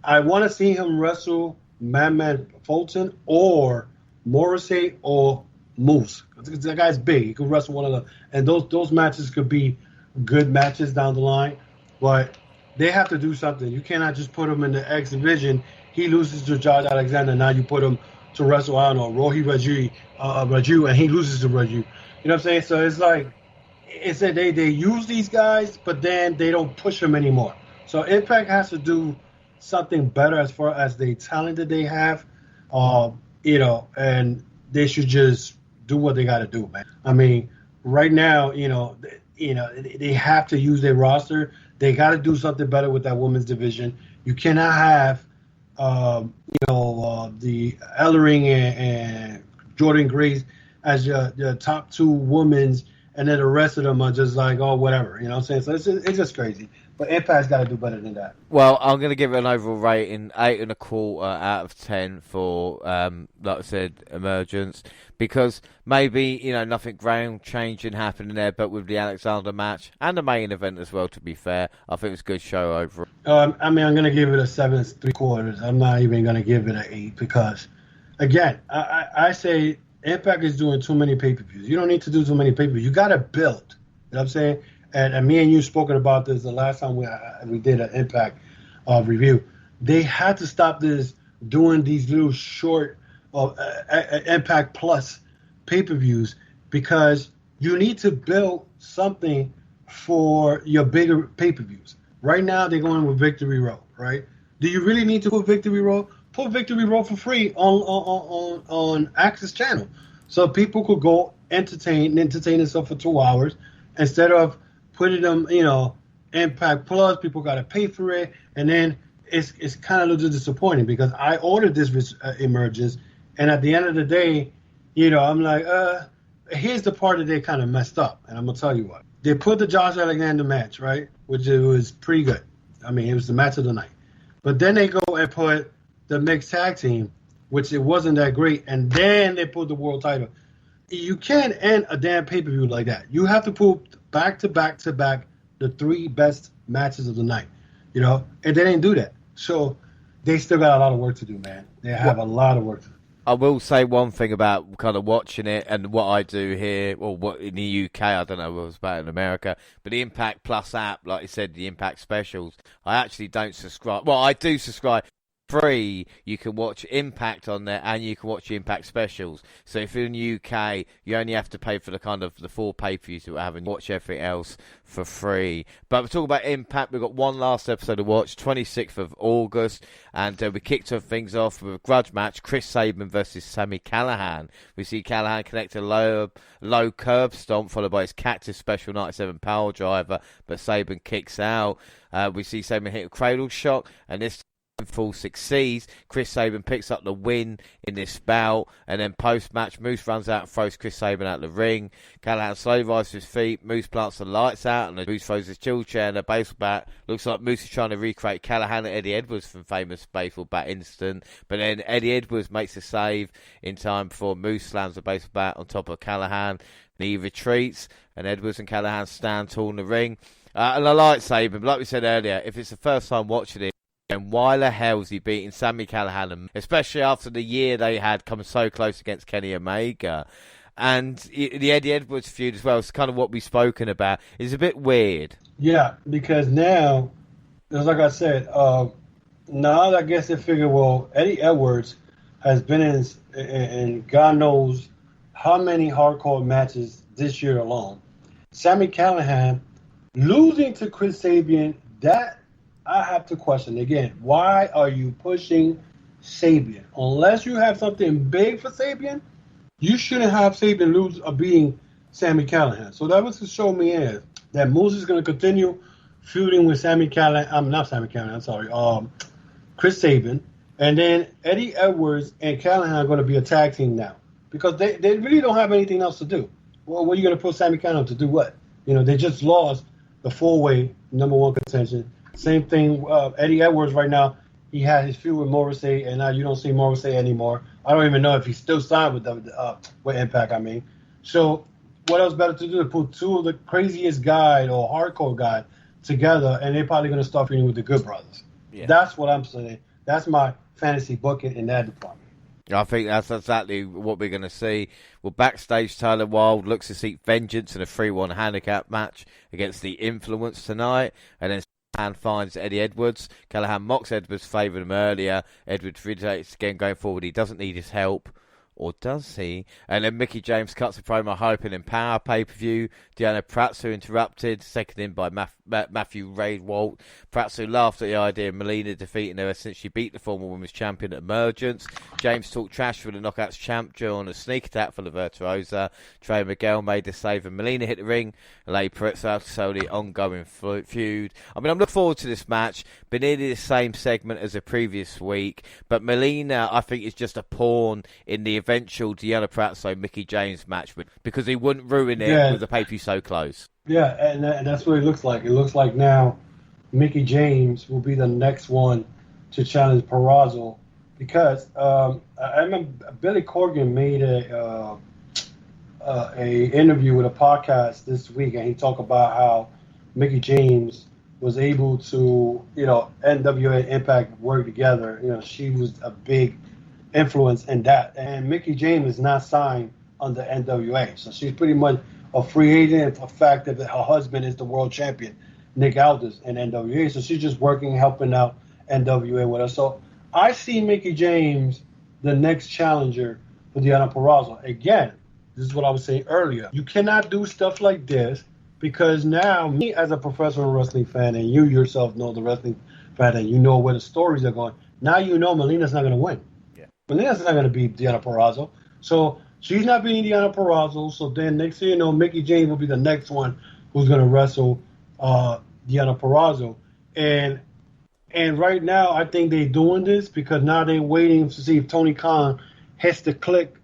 I want to see him wrestle Madman Fulton or Morrissey or Moose. That guy's big. He could wrestle one of them. And those matches could be good matches down the line. But they have to do something. You cannot just put him in the X Division. He loses to Josh Alexander. Now you put him to wrestle, I don't know, Rohi Raju, and he loses to Raju. You know what I'm saying? So it's like, it's that they use these guys, but then they don't push them anymore. So Impact has to do something better as far as the talent that they have, and they should just do what they got to do, man. I mean, right now, they have to use their roster. They got to do something better with that women's division. You cannot have, the Ellering and Jordan Grace as your top 2 women's, and then the rest of them are just like, oh, whatever. You know what I'm saying? So it's just crazy. But Impact's got to do better than that. Well, I'm going to give it an overall rating, 8.25 out of 10 for, like I said, Emergence, because maybe, nothing ground changing happening there, but with the Alexander match and the main event as well, to be fair, I think it was a good show overall. I'm going to give it a 7.75. I'm not even going to give it an 8 because, again, I say Impact is doing too many pay-per-views. You don't need to do too many pay-per-views. You got to build. You know what I'm saying? And me and you spoken about this the last time we did an Impact review. They had to stop this doing these little short Impact Plus pay-per-views because you need to build something for your bigger pay-per-views. Right now, they're going with Victory Road, right? Do you really need to put Victory Road? Put Victory Road for free on Access Channel, so people could go entertain themselves for 2 hours instead of putting them, Impact Plus. People got to pay for it, and then it's kind of a little disappointing because I ordered this Emergence, and at the end of the day, I'm like, here's the part that they kind of messed up, and I'm gonna tell you what. They put the Josh Alexander match, right, which it was pretty good. I mean, it was the match of the night. But then they go and put the mixed tag team, which it wasn't that great, and then they put the world title. You can't end a damn pay-per-view like that. You have to put back to back to back the 3 best matches of the night, and they didn't do that. So they still got a lot of work to do, man. They have a lot of work to do. I will say one thing about kind of watching it and what I do here, or what in the UK, I don't know what it was about in America, but the Impact Plus app, like you said, the Impact specials, I actually don't subscribe. Well, I do subscribe. Free, you can watch Impact on there, and you can watch the Impact specials. So if you're in the UK, you only have to pay for the 4 pay-per-views that we have, and watch everything else for free. But we're talking about Impact. We've got one last episode to watch, 26th of August, and we kicked things off with a grudge match: Chris Sabin versus Sami Callihan. We see Callihan connect a low curb stomp, followed by his Cactus Special 97 power driver, but Sabin kicks out. We see Sabin hit a cradle shot, and this full succeeds. Chris Sabin picks up the win in this bout, and then post-match, Moose runs out and throws Chris Sabin out the ring. Callihan slowly rises to his feet. Moose plants the lights out, and Moose throws his chill chair and a baseball bat. Looks like Moose is trying to recreate Callihan and Eddie Edwards from famous baseball bat incident, but then Eddie Edwards makes a save in time before Moose slams the baseball bat on top of Callihan. And he retreats, and Edwards and Callihan stand tall in the ring. And I like Sabin, but like we said earlier, if it's the first time watching it, and why the hell is he beating Sami Callihan, especially after the year they had come so close against Kenny Omega? And the Eddie Edwards feud as well, it's kind of what we've spoken about. It's a bit weird. Yeah, because now, just like I said, now I guess they figure, well, Eddie Edwards has been in God knows how many hardcore matches this year alone. Sami Callihan losing to Chris Sabin, that I have to question again. Why are you pushing Sabin? Unless you have something big for Sabin, you shouldn't have Sabin lose or beating Sami Callihan. So that was to show me that Moose is going to continue feuding with Sami Callihan. Not Sami Callihan. I'm sorry. Chris Sabin, and then Eddie Edwards and Callihan are going to be a tag team now because they really don't have anything else to do. Well, what are you going to put Sami Callihan to do? What? They just lost the 4-way #1 contention. Same thing, Eddie Edwards right now, he had his feud with Morrissey, and now you don't see Morrissey anymore. I don't even know if he's still signed with Impact, I mean. So what else better to do to put 2 of the craziest guy or hardcore guy together, and they're probably going to start feuding with the Good Brothers. Yeah. That's what I'm saying. That's my fantasy booking in that department. I think that's exactly what we're going to see. Well, backstage, Tyler Wilde looks to seek vengeance in a 3-1 handicap match against the Influence tonight, and then Callihan finds Eddie Edwards. Callihan mocks Edwards, favoured him earlier. Edwards reiterates again going forward he doesn't need his help. Or does he? And then Mickie James cuts a promo hoping in Power pay-per-view. Deanna Pratt interrupted, seconded in by Matthew Ray-Walt. Pratt laughed at the idea of Melina defeating her since she beat the former women's champion at Emergence. James talked trash for the Knockouts champ during a sneak attack for the Virtuosa. Trey Miguel made the save and Melina hit the ring. Lay Pratt out to sell the ongoing feud. I mean, I'm looking forward to this match. Been nearly the same segment as the previous week, but Melina, I think, is just a pawn in the eventual Deanna Pratt Mickie James match, because he wouldn't ruin it with the pay-per-view so close. Yeah, and that's what it looks like. It looks like now Mickie James will be the next one to challenge Purrazzo, because I remember Billy Corgan made a interview with a podcast this week, and he talked about how Mickie James was able to, NWA and Impact work together. She was a big influence in that. And Mickie James is not signed under NWA, so she's pretty much a free agent. The fact that her husband is the world champion, Nick Aldis, in NWA, so she's just working, helping out NWA with us. So I see Mickie James the next challenger for Deanna Purrazzo. Again, this is what I was saying earlier. You cannot do stuff like this, because now, me as a professional wrestling fan, and you yourself know the wrestling fan, and you know where the stories are going, now you know Melina's not going to win. Melina's not going to beat Deanna Purrazzo. So she's not beating Deanna Purrazzo. So then next thing you know, Mickie James will be the next one who's going to wrestle Deanna Purrazzo. And right now, I think they're doing this because now they're waiting to see if Tony Khan hits the click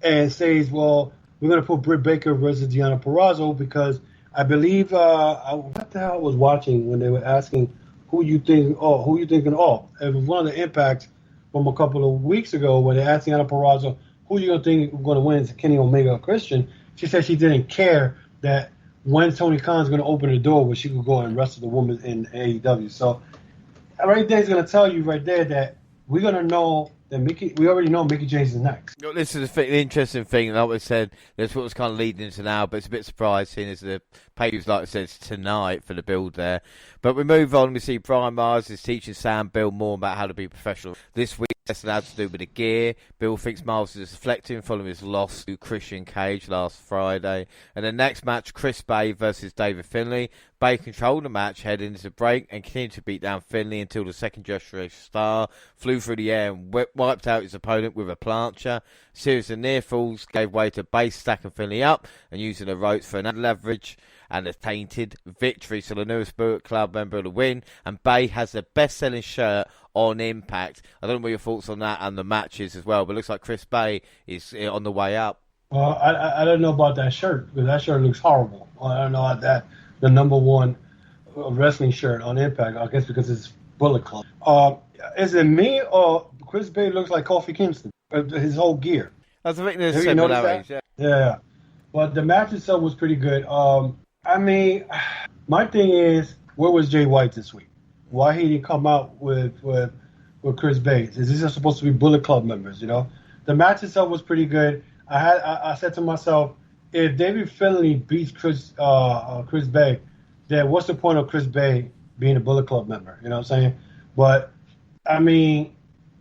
and says, well, we're going to put Britt Baker versus Deanna Purrazzo, because I believe what the hell I was watching when they were asking who you thinking? It was one of the impacts from a couple of weeks ago when they asked Deanna Purrazzo, who you gonna think going to win? Is Kenny Omega or Christian? She said she didn't care that when Tony Khan's going to open the door where she could go and wrestle the woman in AEW. So right there is going to tell you right there that we're going to know that we already know Mickie James is next. This is the interesting thing, like I said, that's what was kind of leading into now, but it's a bit surprising as the pay-per-views, like I said, it's tonight for the build there. But we move on, we see Brian Myers is teaching Sam Bill more about how to be professional. This week, that's allowed to do with the gear. Bill thinks Myers is deflecting following his loss to Christian Cage last Friday. And the next match, Chris Bay versus David Finlay. Bay controlled the match heading into the break and continued to beat down Finlay until the second Generation Star flew through the air and wiped out his opponent with a plancha. Series of near falls gave way to Bay stacking Finlay up and using the ropes for an leverage and a tainted victory. So the newest Bullet Club member of the win, and Bay has the best-selling shirt on Impact. I don't know what your thoughts on that and the matches as well, but it looks like Chris Bay is on the way up. Well, I don't know about that shirt because that shirt looks horrible. I don't know about that. The number one wrestling shirt on Impact, I guess because it's Bullet Club. Is it me or Chris Bay looks like Kofi Kingston? His whole gear. I think there's similarities. Yeah. But the match itself was pretty good. I mean, my thing is, where was Jay White this week? Why he didn't come out with Chris Bay? Is this supposed to be Bullet Club members? You know, the match itself was pretty good. I said to myself, if David Finlay beats Chris Bay, then what's the point of Chris Bay being a Bullet Club member? You know what I'm saying? But I mean,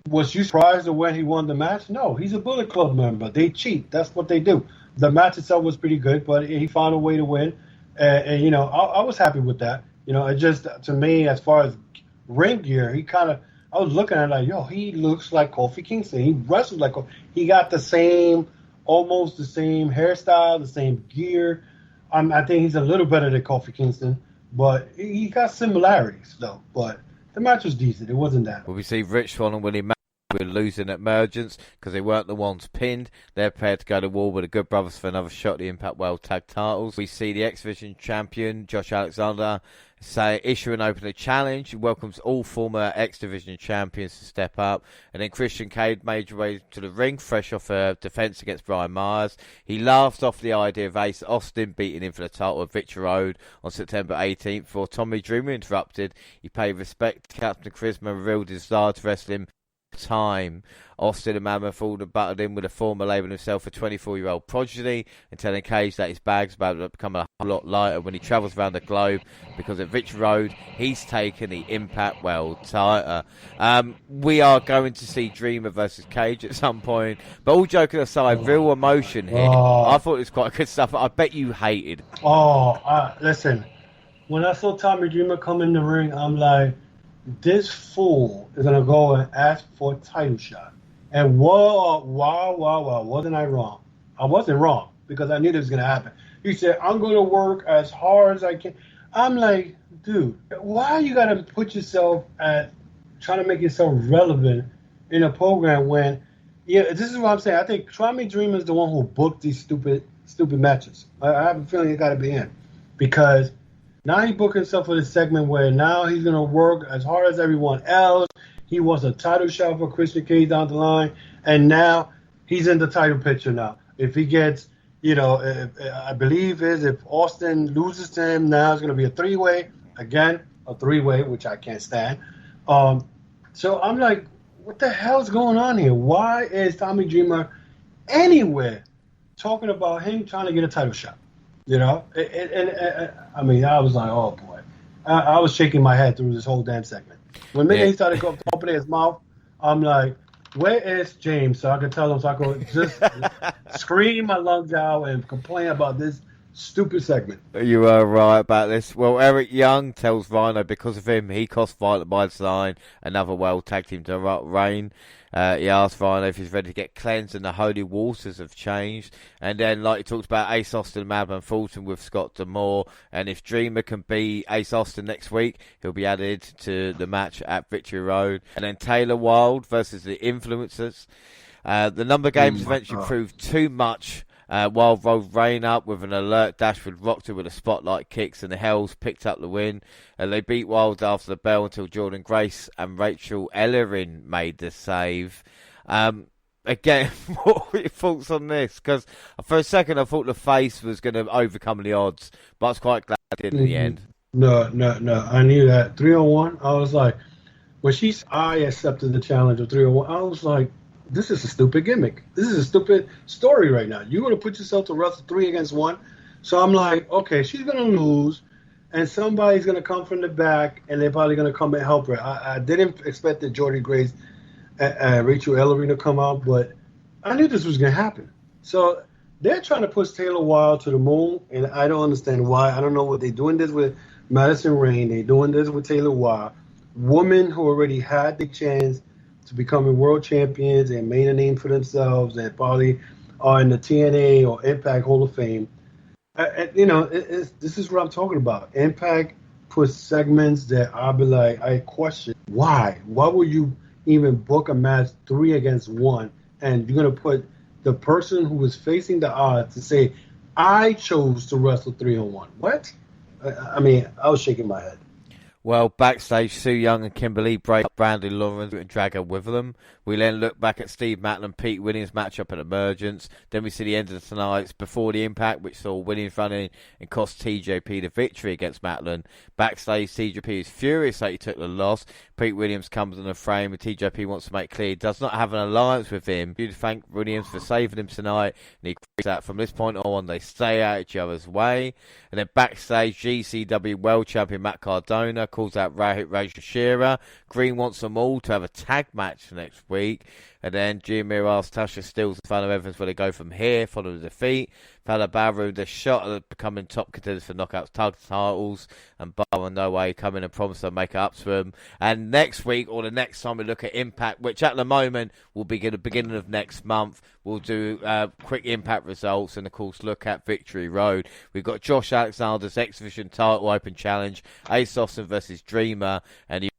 was you surprised when he won the match? No, he's a Bullet Club member. They cheat. That's what they do. The match itself was pretty good, but he found a way to win. And you know, I was happy with that. You know, it just, to me, as far as ring gear, I was looking at it like, yo, he looks like Kofi Kingston. He wrestles like he got almost the same hairstyle, the same gear. I think he's a little better than Kofi Kingston, but he got similarities, though. But the match was decent. It wasn't that. Well, we see Rich Swann and Willie Mack were losing at Emergence because they weren't the ones pinned. They're prepared to go to war with the Good Brothers for another shot at the Impact World Tag Titles. We see the X-Division champion, Josh Alexander, issue an opener challenge. He welcomes all former X-Division champions to step up. And then Christian Cage made his way to the ring, fresh off a defense against Brian Myers. He laughed off the idea of Ace Austin beating him for the title of Victory Road on September 18th. Before Tommy Dreamer interrupted, he paid respect to Captain Charisma and revealed his desire to wrestle him time. Austin and Mammoth Ford and butted in with a former labelling himself a 24-year-old prodigy and telling Cage that his bag's about to become a whole lot lighter when he travels around the globe because at Victory Road he's taken the Impact World title. We are going to see Dreamer versus Cage at some point, but all joking aside, real emotion here. I thought it was quite good stuff. I bet you hated. Listen, when I saw Tommy Dreamer come in the ring, I'm like, this fool is going to go and ask for a title shot. And wow, wasn't I wrong? I wasn't wrong because I knew this was going to happen. He said, I'm going to work as hard as I can. I'm like, dude, why you got to put yourself at trying to make yourself relevant in a program when, this is what I'm saying. I think Tommy Dreamer is the one who booked these stupid matches. I have a feeling it got to be him because now he booked himself for this segment where now he's going to work as hard as everyone else. He wants a title shot for Christian Cage down the line, and now he's in the title picture now. If he gets, I believe if Austin loses to him, now it's going to be a three-way. Again, a three-way, which I can't stand. So I'm like, what the hell's going on here? Why is Tommy Dreamer anywhere talking about him trying to get a title shot? I mean, I was like, oh, boy. I was shaking my head through this whole damn segment. When he started opening his mouth, I'm like, where is James? So I could tell him, so I could just scream my lungs out and complain about this stupid segment. You are right about this. Well, Eric Young tells Rhino because of him, he cost Violent by Design another World Tag Team to reign. He asked Rhino if he's ready to get cleansed and the holy waters have changed. And then, like he talked about, Ace Austin and Madman Fulton with Scott D'Amore. And if Dreamer can beat Ace Austin next week, he'll be added to the match at Victory Road. And then Taylor Wilde versus the Influencers. The number games eventually proved too much Wild rolled Rain up with an alert dash with Rocked with a spotlight kicks, and the Hells picked up the win. And they beat Wild after the bell until Jordan Grace and Rachel Ellerin made the save. Again, what were your thoughts on this? Because for a second I thought the face was going to overcome the odds, but I was quite glad it did in the end. No. I knew that 301. I was like, when I accepted the challenge of 301, I was like, this is a stupid gimmick. This is a stupid story right now. You're going to put yourself to wrestle 3 against 1. So I'm like, okay, she's going to lose, and somebody's going to come from the back, and they're probably going to come and help her. I didn't expect that Jordan Grace Rachel Ellery to come out, but I knew this was going to happen. So they're trying to push Taylor Wilde to the moon, and I don't understand why. I don't know what they're doing this with Madison Rain. They're doing this with Taylor Wilde. Women who already had the chance to becoming world champions and made a name for themselves and probably are in the TNA or Impact Hall of Fame. This is what I'm talking about. Impact puts segments that I'll be like, I question why. Why would you even book a match 3 against 1, and you're going to put the person who was facing the odds to say, I chose to wrestle 3-on-1. What? I mean, I was shaking my head. Well, backstage, Sue Young and Kimberly break up Brandy Lawrence and drag her with them. We then look back at Steve Macklin and Pete Williams matchup at Emergence. Then we see the end of the tonight's Before the Impact, which saw Williams running and cost TJP the victory against Macklin. Backstage, TJP is furious that he took the loss. Pete Williams comes in the frame and TJP wants to make clear he does not have an alliance with him. He thank Williams for saving him tonight, and he agrees that from this point on they stay out each other's way. And then backstage, GCW World Champion Matt Cardona calls out WNRJR. Green wants them all to have a tag match for next week. And then Giamir asks Tasha Steele and Fallon Evans where they go from here following the defeat. Fallon Barrow the shot at becoming top contenders for Knockouts tag titles, and Barrow No Way come in and promise to make it up to them. And next week or the next time we look at Impact, which at the moment will be at the beginning of next month, we'll do quick Impact results and of course look at Victory Road. We've got Josh Alexander's X Division title open challenge, Ace Austin versus Dreamer, and the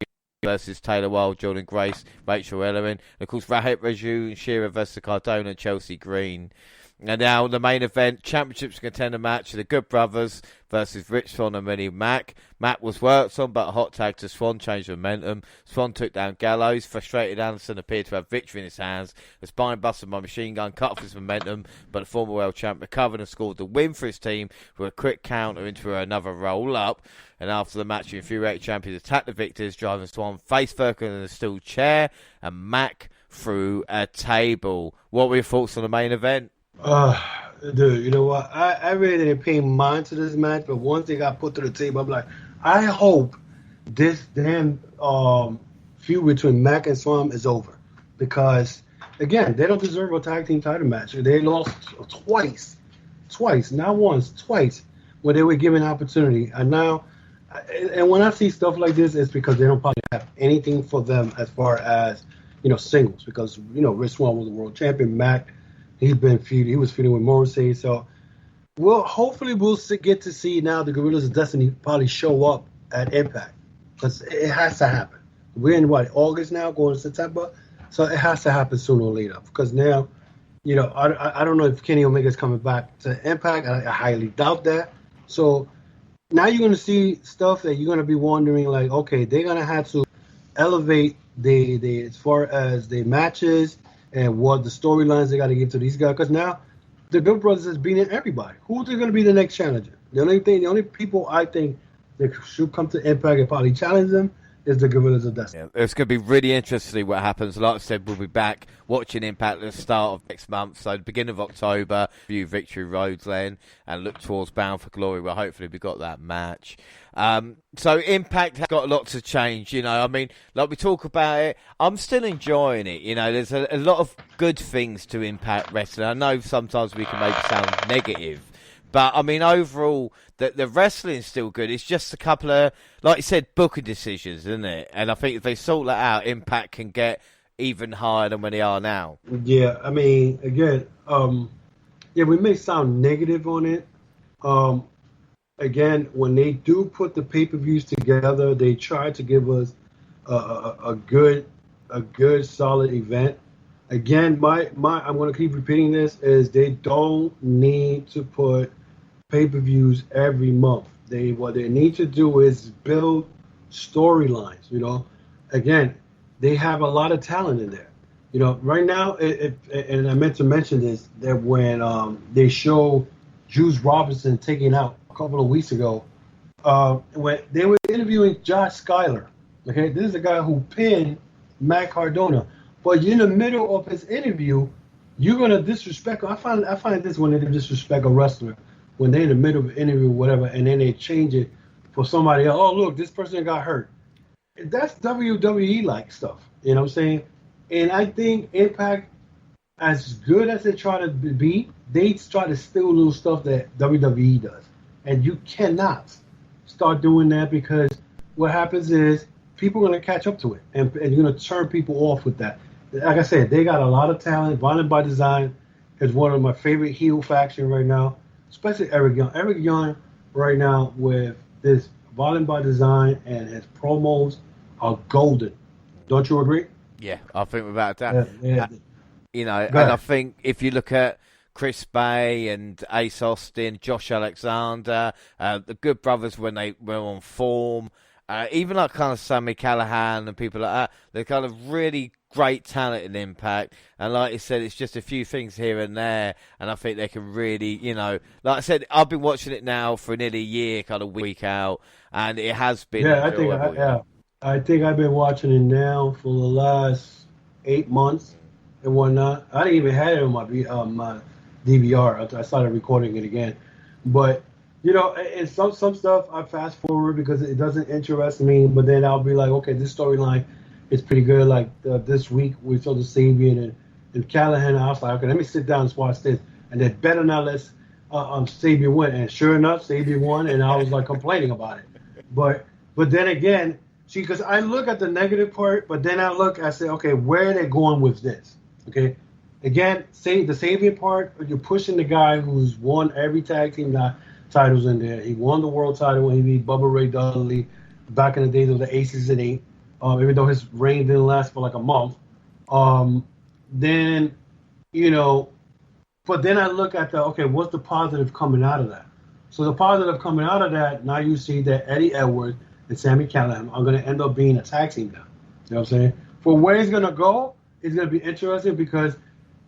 versus Taylor Wilde, Jordan Grace, Rachel Ellerin, and of course Rahit Raju and Shearer versus Cardona and Chelsea Green. And now the main event, Championships contender match, the Good Brothers versus Rich Swann and Vinnie Mac. Mac was worked on, but a hot tag to Swann changed momentum. Swann took down Gallows. Frustrated Anderson appeared to have victory in his hands. The spine busted by Machine Gun cut off his momentum, but the former world champ recovered and scored the win for his team with a quick counter into another roll-up. And after the match, the infuriated champions attacked the victors, driving Swann face first in a steel chair and Mac through a table. What were your thoughts on the main event? Dude, you know what? I really didn't pay mind to this match, but once they got put to the table, I'm like, I hope this damn feud between Mac and Swann is over. Because, again, they don't deserve a tag team title match. They lost twice, not once, twice, when they were given opportunity. And now, and when I see stuff like this, it's because they don't probably have anything for them as far as, singles. Because, Rich Swann was the world champion. Mac, he was feuding with Morrissey. So, hopefully we'll get to see now the Gorillas of Destiny probably show up at Impact. Because it has to happen. We're in, August now, going to September? So it has to happen sooner or later. Because now, I don't know if Kenny Omega's coming back to Impact. I highly doubt that. So now you're going to see stuff that you're going to be wondering, like, okay, they're going to have to elevate the as far as the matches and what the storylines they got to give to these guys. Because now the Good Brothers is beating everybody. Who's going to be the next challenger? The only people I think that should come to Impact and probably challenge them is the Gorillas of Destiny. Yeah, it's going to be really interesting to see what happens. Like I said, we'll be back watching Impact at the start of next month. So the beginning of October, view Victory Road then, and look towards Bound for Glory, where hopefully we got that match. So Impact has got a lot to change, I mean, like we talk about it, I'm still enjoying it, there's a lot of good things to Impact Wrestling. I know sometimes we can maybe sound negative, but I mean, overall, the wrestling's still good. It's just a couple of, like you said, booking decisions, isn't it? And I think if they sort that out, Impact can get even higher than where they are now. Yeah, I mean, again, we may sound negative on it. Again, when they do put the pay-per-views together, they try to give us a good, solid event. Again, I'm going to keep repeating this, is they don't need to put pay-per-views every month. What they need to do is build storylines. Again, they have a lot of talent in there. Right now, and I meant to mention this, that when they show Juice Robinson taking out a couple of weeks ago, when they were interviewing Josh Schuyler. Okay, this is a guy who pinned Matt Cardona. But in the middle of his interview, you're gonna disrespect. I find this when they disrespect a wrestler, when they're in the middle of an interview or whatever, and then they change it for somebody else. Oh, look, this person got hurt. That's WWE like stuff. You know what I'm saying? And I think Impact, as good as they try to be, they try to steal little stuff that WWE does. And you cannot start doing that, because what happens is people are going to catch up to it, and you're going to turn people off with that. Like I said, they got a lot of talent. Violent by Design is one of my favorite heel faction right now, especially Eric Young. Eric Young right now with this Violent by Design and his promos are golden. Don't you agree? Yeah, I think without that. Yeah. And I think if you look at Chris Bay and Ace Austin, Josh Alexander, the Good Brothers when they were on form, even like kind of Sammy Callahan and people like that, they're kind of really great talent in Impact. And like you said, it's just a few things here and there, and I think they can really, like I said, I've been watching it now for nearly a year, kind of week out, and it has been enjoyable. I think I've been watching it now for the last 8 months and whatnot. I didn't even have it on my DVR. I started recording it again, but and some stuff I fast forward because it doesn't interest me. But then I'll be like, okay, this storyline is pretty good. Like this week we saw the Sabian and Callahan. I was like, okay, let me sit down and watch this, and then better not let Sabian win. And sure enough, Sabian won, and I was like complaining about it. But then again, see, because I look at the negative part, but then I say, okay, where are they going with this? Okay, again, say the Sabian part, you're pushing the guy who's won every tag team titles in there. He won the world title when he beat Bubba Ray Dudley back in the days of the Aces and Eight. Even though his reign didn't last for like a month. Then, but then I look at what's the positive coming out of that? So the positive coming out of that, now you see that Eddie Edwards and Sammy Callahan are going to end up being a tag team now. You know what I'm saying? For where he's going to go, it's going to be interesting, because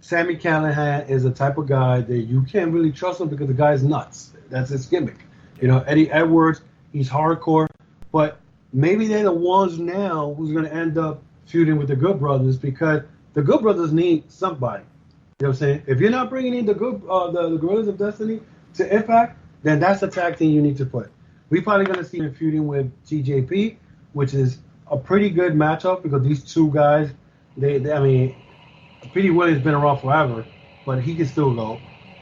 Sammy Callahan is the type of guy that you can't really trust him, because the guy's nuts. That's his gimmick. Eddie Edwards, he's hardcore, but maybe they're the ones now who's going to end up feuding with the Good Brothers, because the Good Brothers need somebody. You know what I'm saying? If you're not bringing in the Gorillas of Destiny to Impact, then that's the tag team you need to put. We're probably going to see them feuding with TJP, which is a pretty good matchup, because these two guys, Petey Williams been around forever, but he can still go.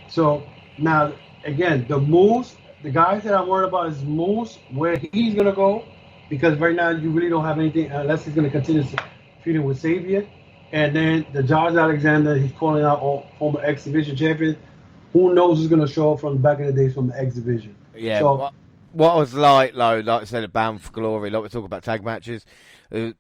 So now, again, the Moose, the guys that I'm worried about is Moose, where he's going to go, because right now you really don't have anything, unless he's going to continue feuding with Sabian. And then the Josh Alexander, he's calling out former X Division champion. Who knows who's going to show up from back in the days from the X Division. Yeah, so, what I was like I said, at Bound for Glory, like we talk about tag matches,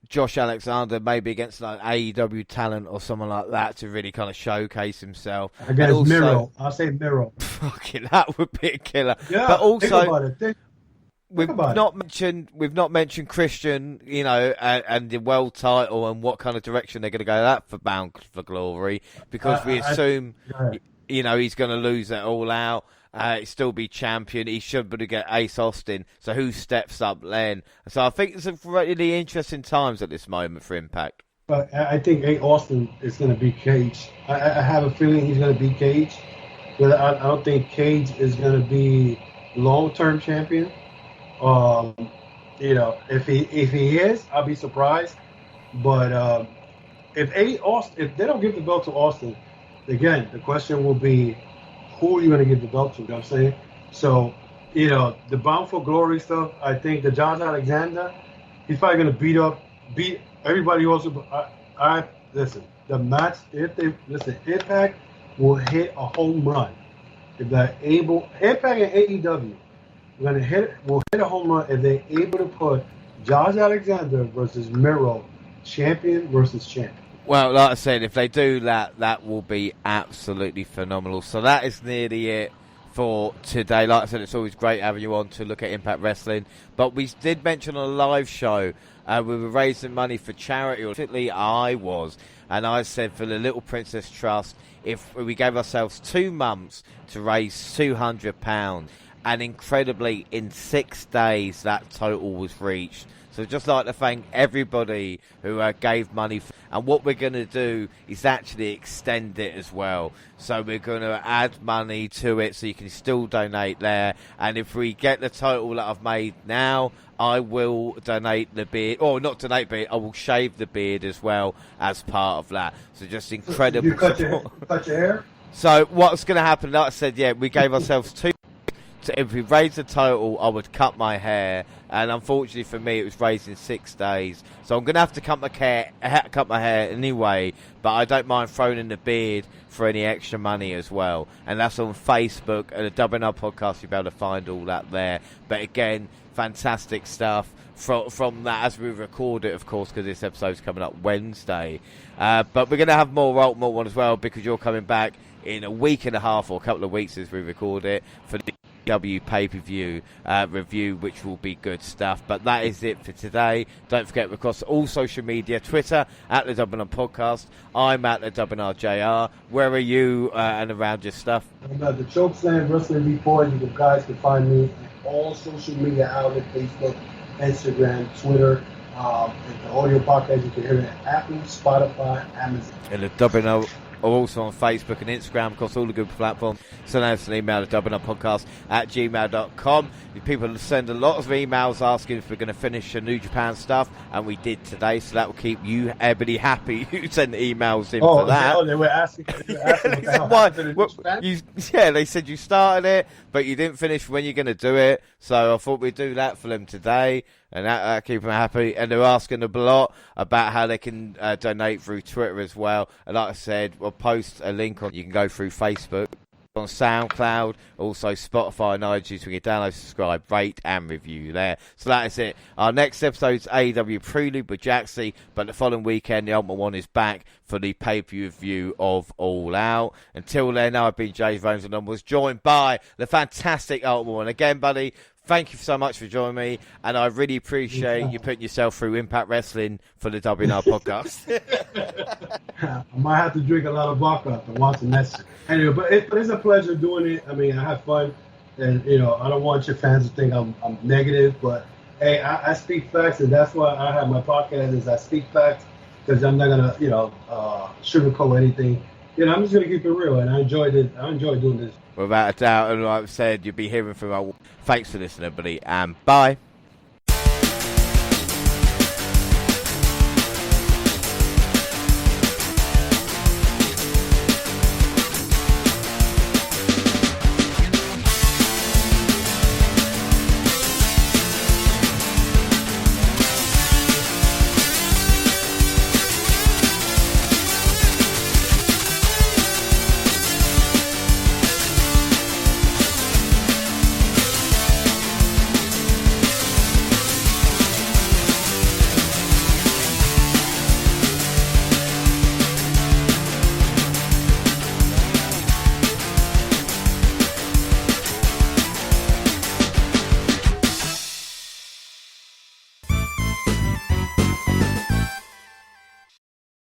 Josh Alexander maybe against like AEW talent or someone like that to really kind of showcase himself. Against Miro. I'll say Miro. Fucking, that would be a killer. Yeah, but also, think about it. We've not mentioned Christian, and the world title and what kind of direction they're going to go that for Bound for Glory, because we assume, he's going to lose that all out. Still be champion. He should be to get Ace Austin. So who steps up then? So I think it's a really interesting times at this moment for Impact. But I think Ace Austin is going to beat Cage. I have a feeling he's going to beat Cage, but I don't think Cage is going to be long-term champion. If he is, I'll be surprised. But if they don't give the belt to Austin, again, the question will be, who are you going to give the belt to? You know what I'm saying? So, the Bound for Glory stuff, I think the Josh Alexander, he's probably going to beat everybody else. Listen, the match, Impact will hit a home run. If they're able, Impact and AEW will hit a home run if they're able to put Josh Alexander versus Miro, champion versus champion. Well, like I said, if they do that, that will be absolutely phenomenal. So that is nearly it for today. Like I said, it's always great having you on to look at Impact Wrestling. But we did mention on a live show, we were raising money for charity, or particularly I was. And I said for the Little Princess Trust, if we gave ourselves 2 months to raise £200, and incredibly, in 6 days, that total was reached. So just like to thank everybody who gave money. And what we're going to do is actually extend it as well. So we're going to add money to it so you can still donate there. And if we get the total that I've made now, I will donate the beard. Or not donate beard, I will shave the beard as well as part of that. So just incredible. You cut your hair? So what's going to happen, like I said, yeah, we gave ourselves 2. So if we raised the total, I would cut my hair, and unfortunately for me, it was raised in 6 days. So I'm going to have to cut my hair anyway, but I don't mind throwing in the beard for any extra money as well. And that's on Facebook, and the WNR podcast, you'll be able to find all that there. But again, fantastic stuff from that as we record it, of course, because this episode's coming up Wednesday. But we're going to have more Ultimate one as well, because you're coming back in a week and a half or a couple of weeks as we record it for the W pay-per-view review, which will be good stuff. But that is it for today. Don't forget, we're across all social media, Twitter at the WNR Podcast. I'm at the WNRJR. Where are you and around your stuff? I'm at the Chokeslam Wrestling Report. You guys can find me on all social media outlets: Facebook, Instagram, Twitter. And the audio podcast, you can hear it at Apple, Spotify, Amazon. And the WNR are also on Facebook and Instagram, across all the good platforms. Send us an email at WNRpodcast@gmail.com. People send a lot of emails asking if we're going to finish the New Japan stuff, and we did today, so that will keep you, everybody, happy who send emails in for that. Oh, they were asking Why? Yeah, they said you started it, but you didn't finish when you're going to do it, so I thought we'd do that for them today. And that keep them happy. And they're asking a lot about how they can donate through Twitter as well. And like I said, we'll post a link on. You can go through Facebook, on SoundCloud, also Spotify and iTunes. We can download, subscribe, rate, and review there. So that is it. Our next episode's AEW Prelude with Jaxie, but the following weekend, the Ultimate One is back for the pay-per-view review of All Out. Until then, I've been Jay Rhodes, and I was joined by the fantastic Ultimate One. Again, buddy, thank you so much for joining me, and I really appreciate you putting yourself through Impact Wrestling for the WNR podcast. I might have to drink a lot of vodka to watch the next. Anyway, but it's a pleasure doing it. I mean, I have fun, and I don't want your fans to think I'm negative, but hey, I speak facts, and that's why I have my podcast. Is I speak facts, because I'm not gonna sugarcoat anything. I'm just gonna keep it real, and I enjoy doing this. Without a doubt, and like I've said, you'll be hearing from our. Thanks for listening, everybody, and bye.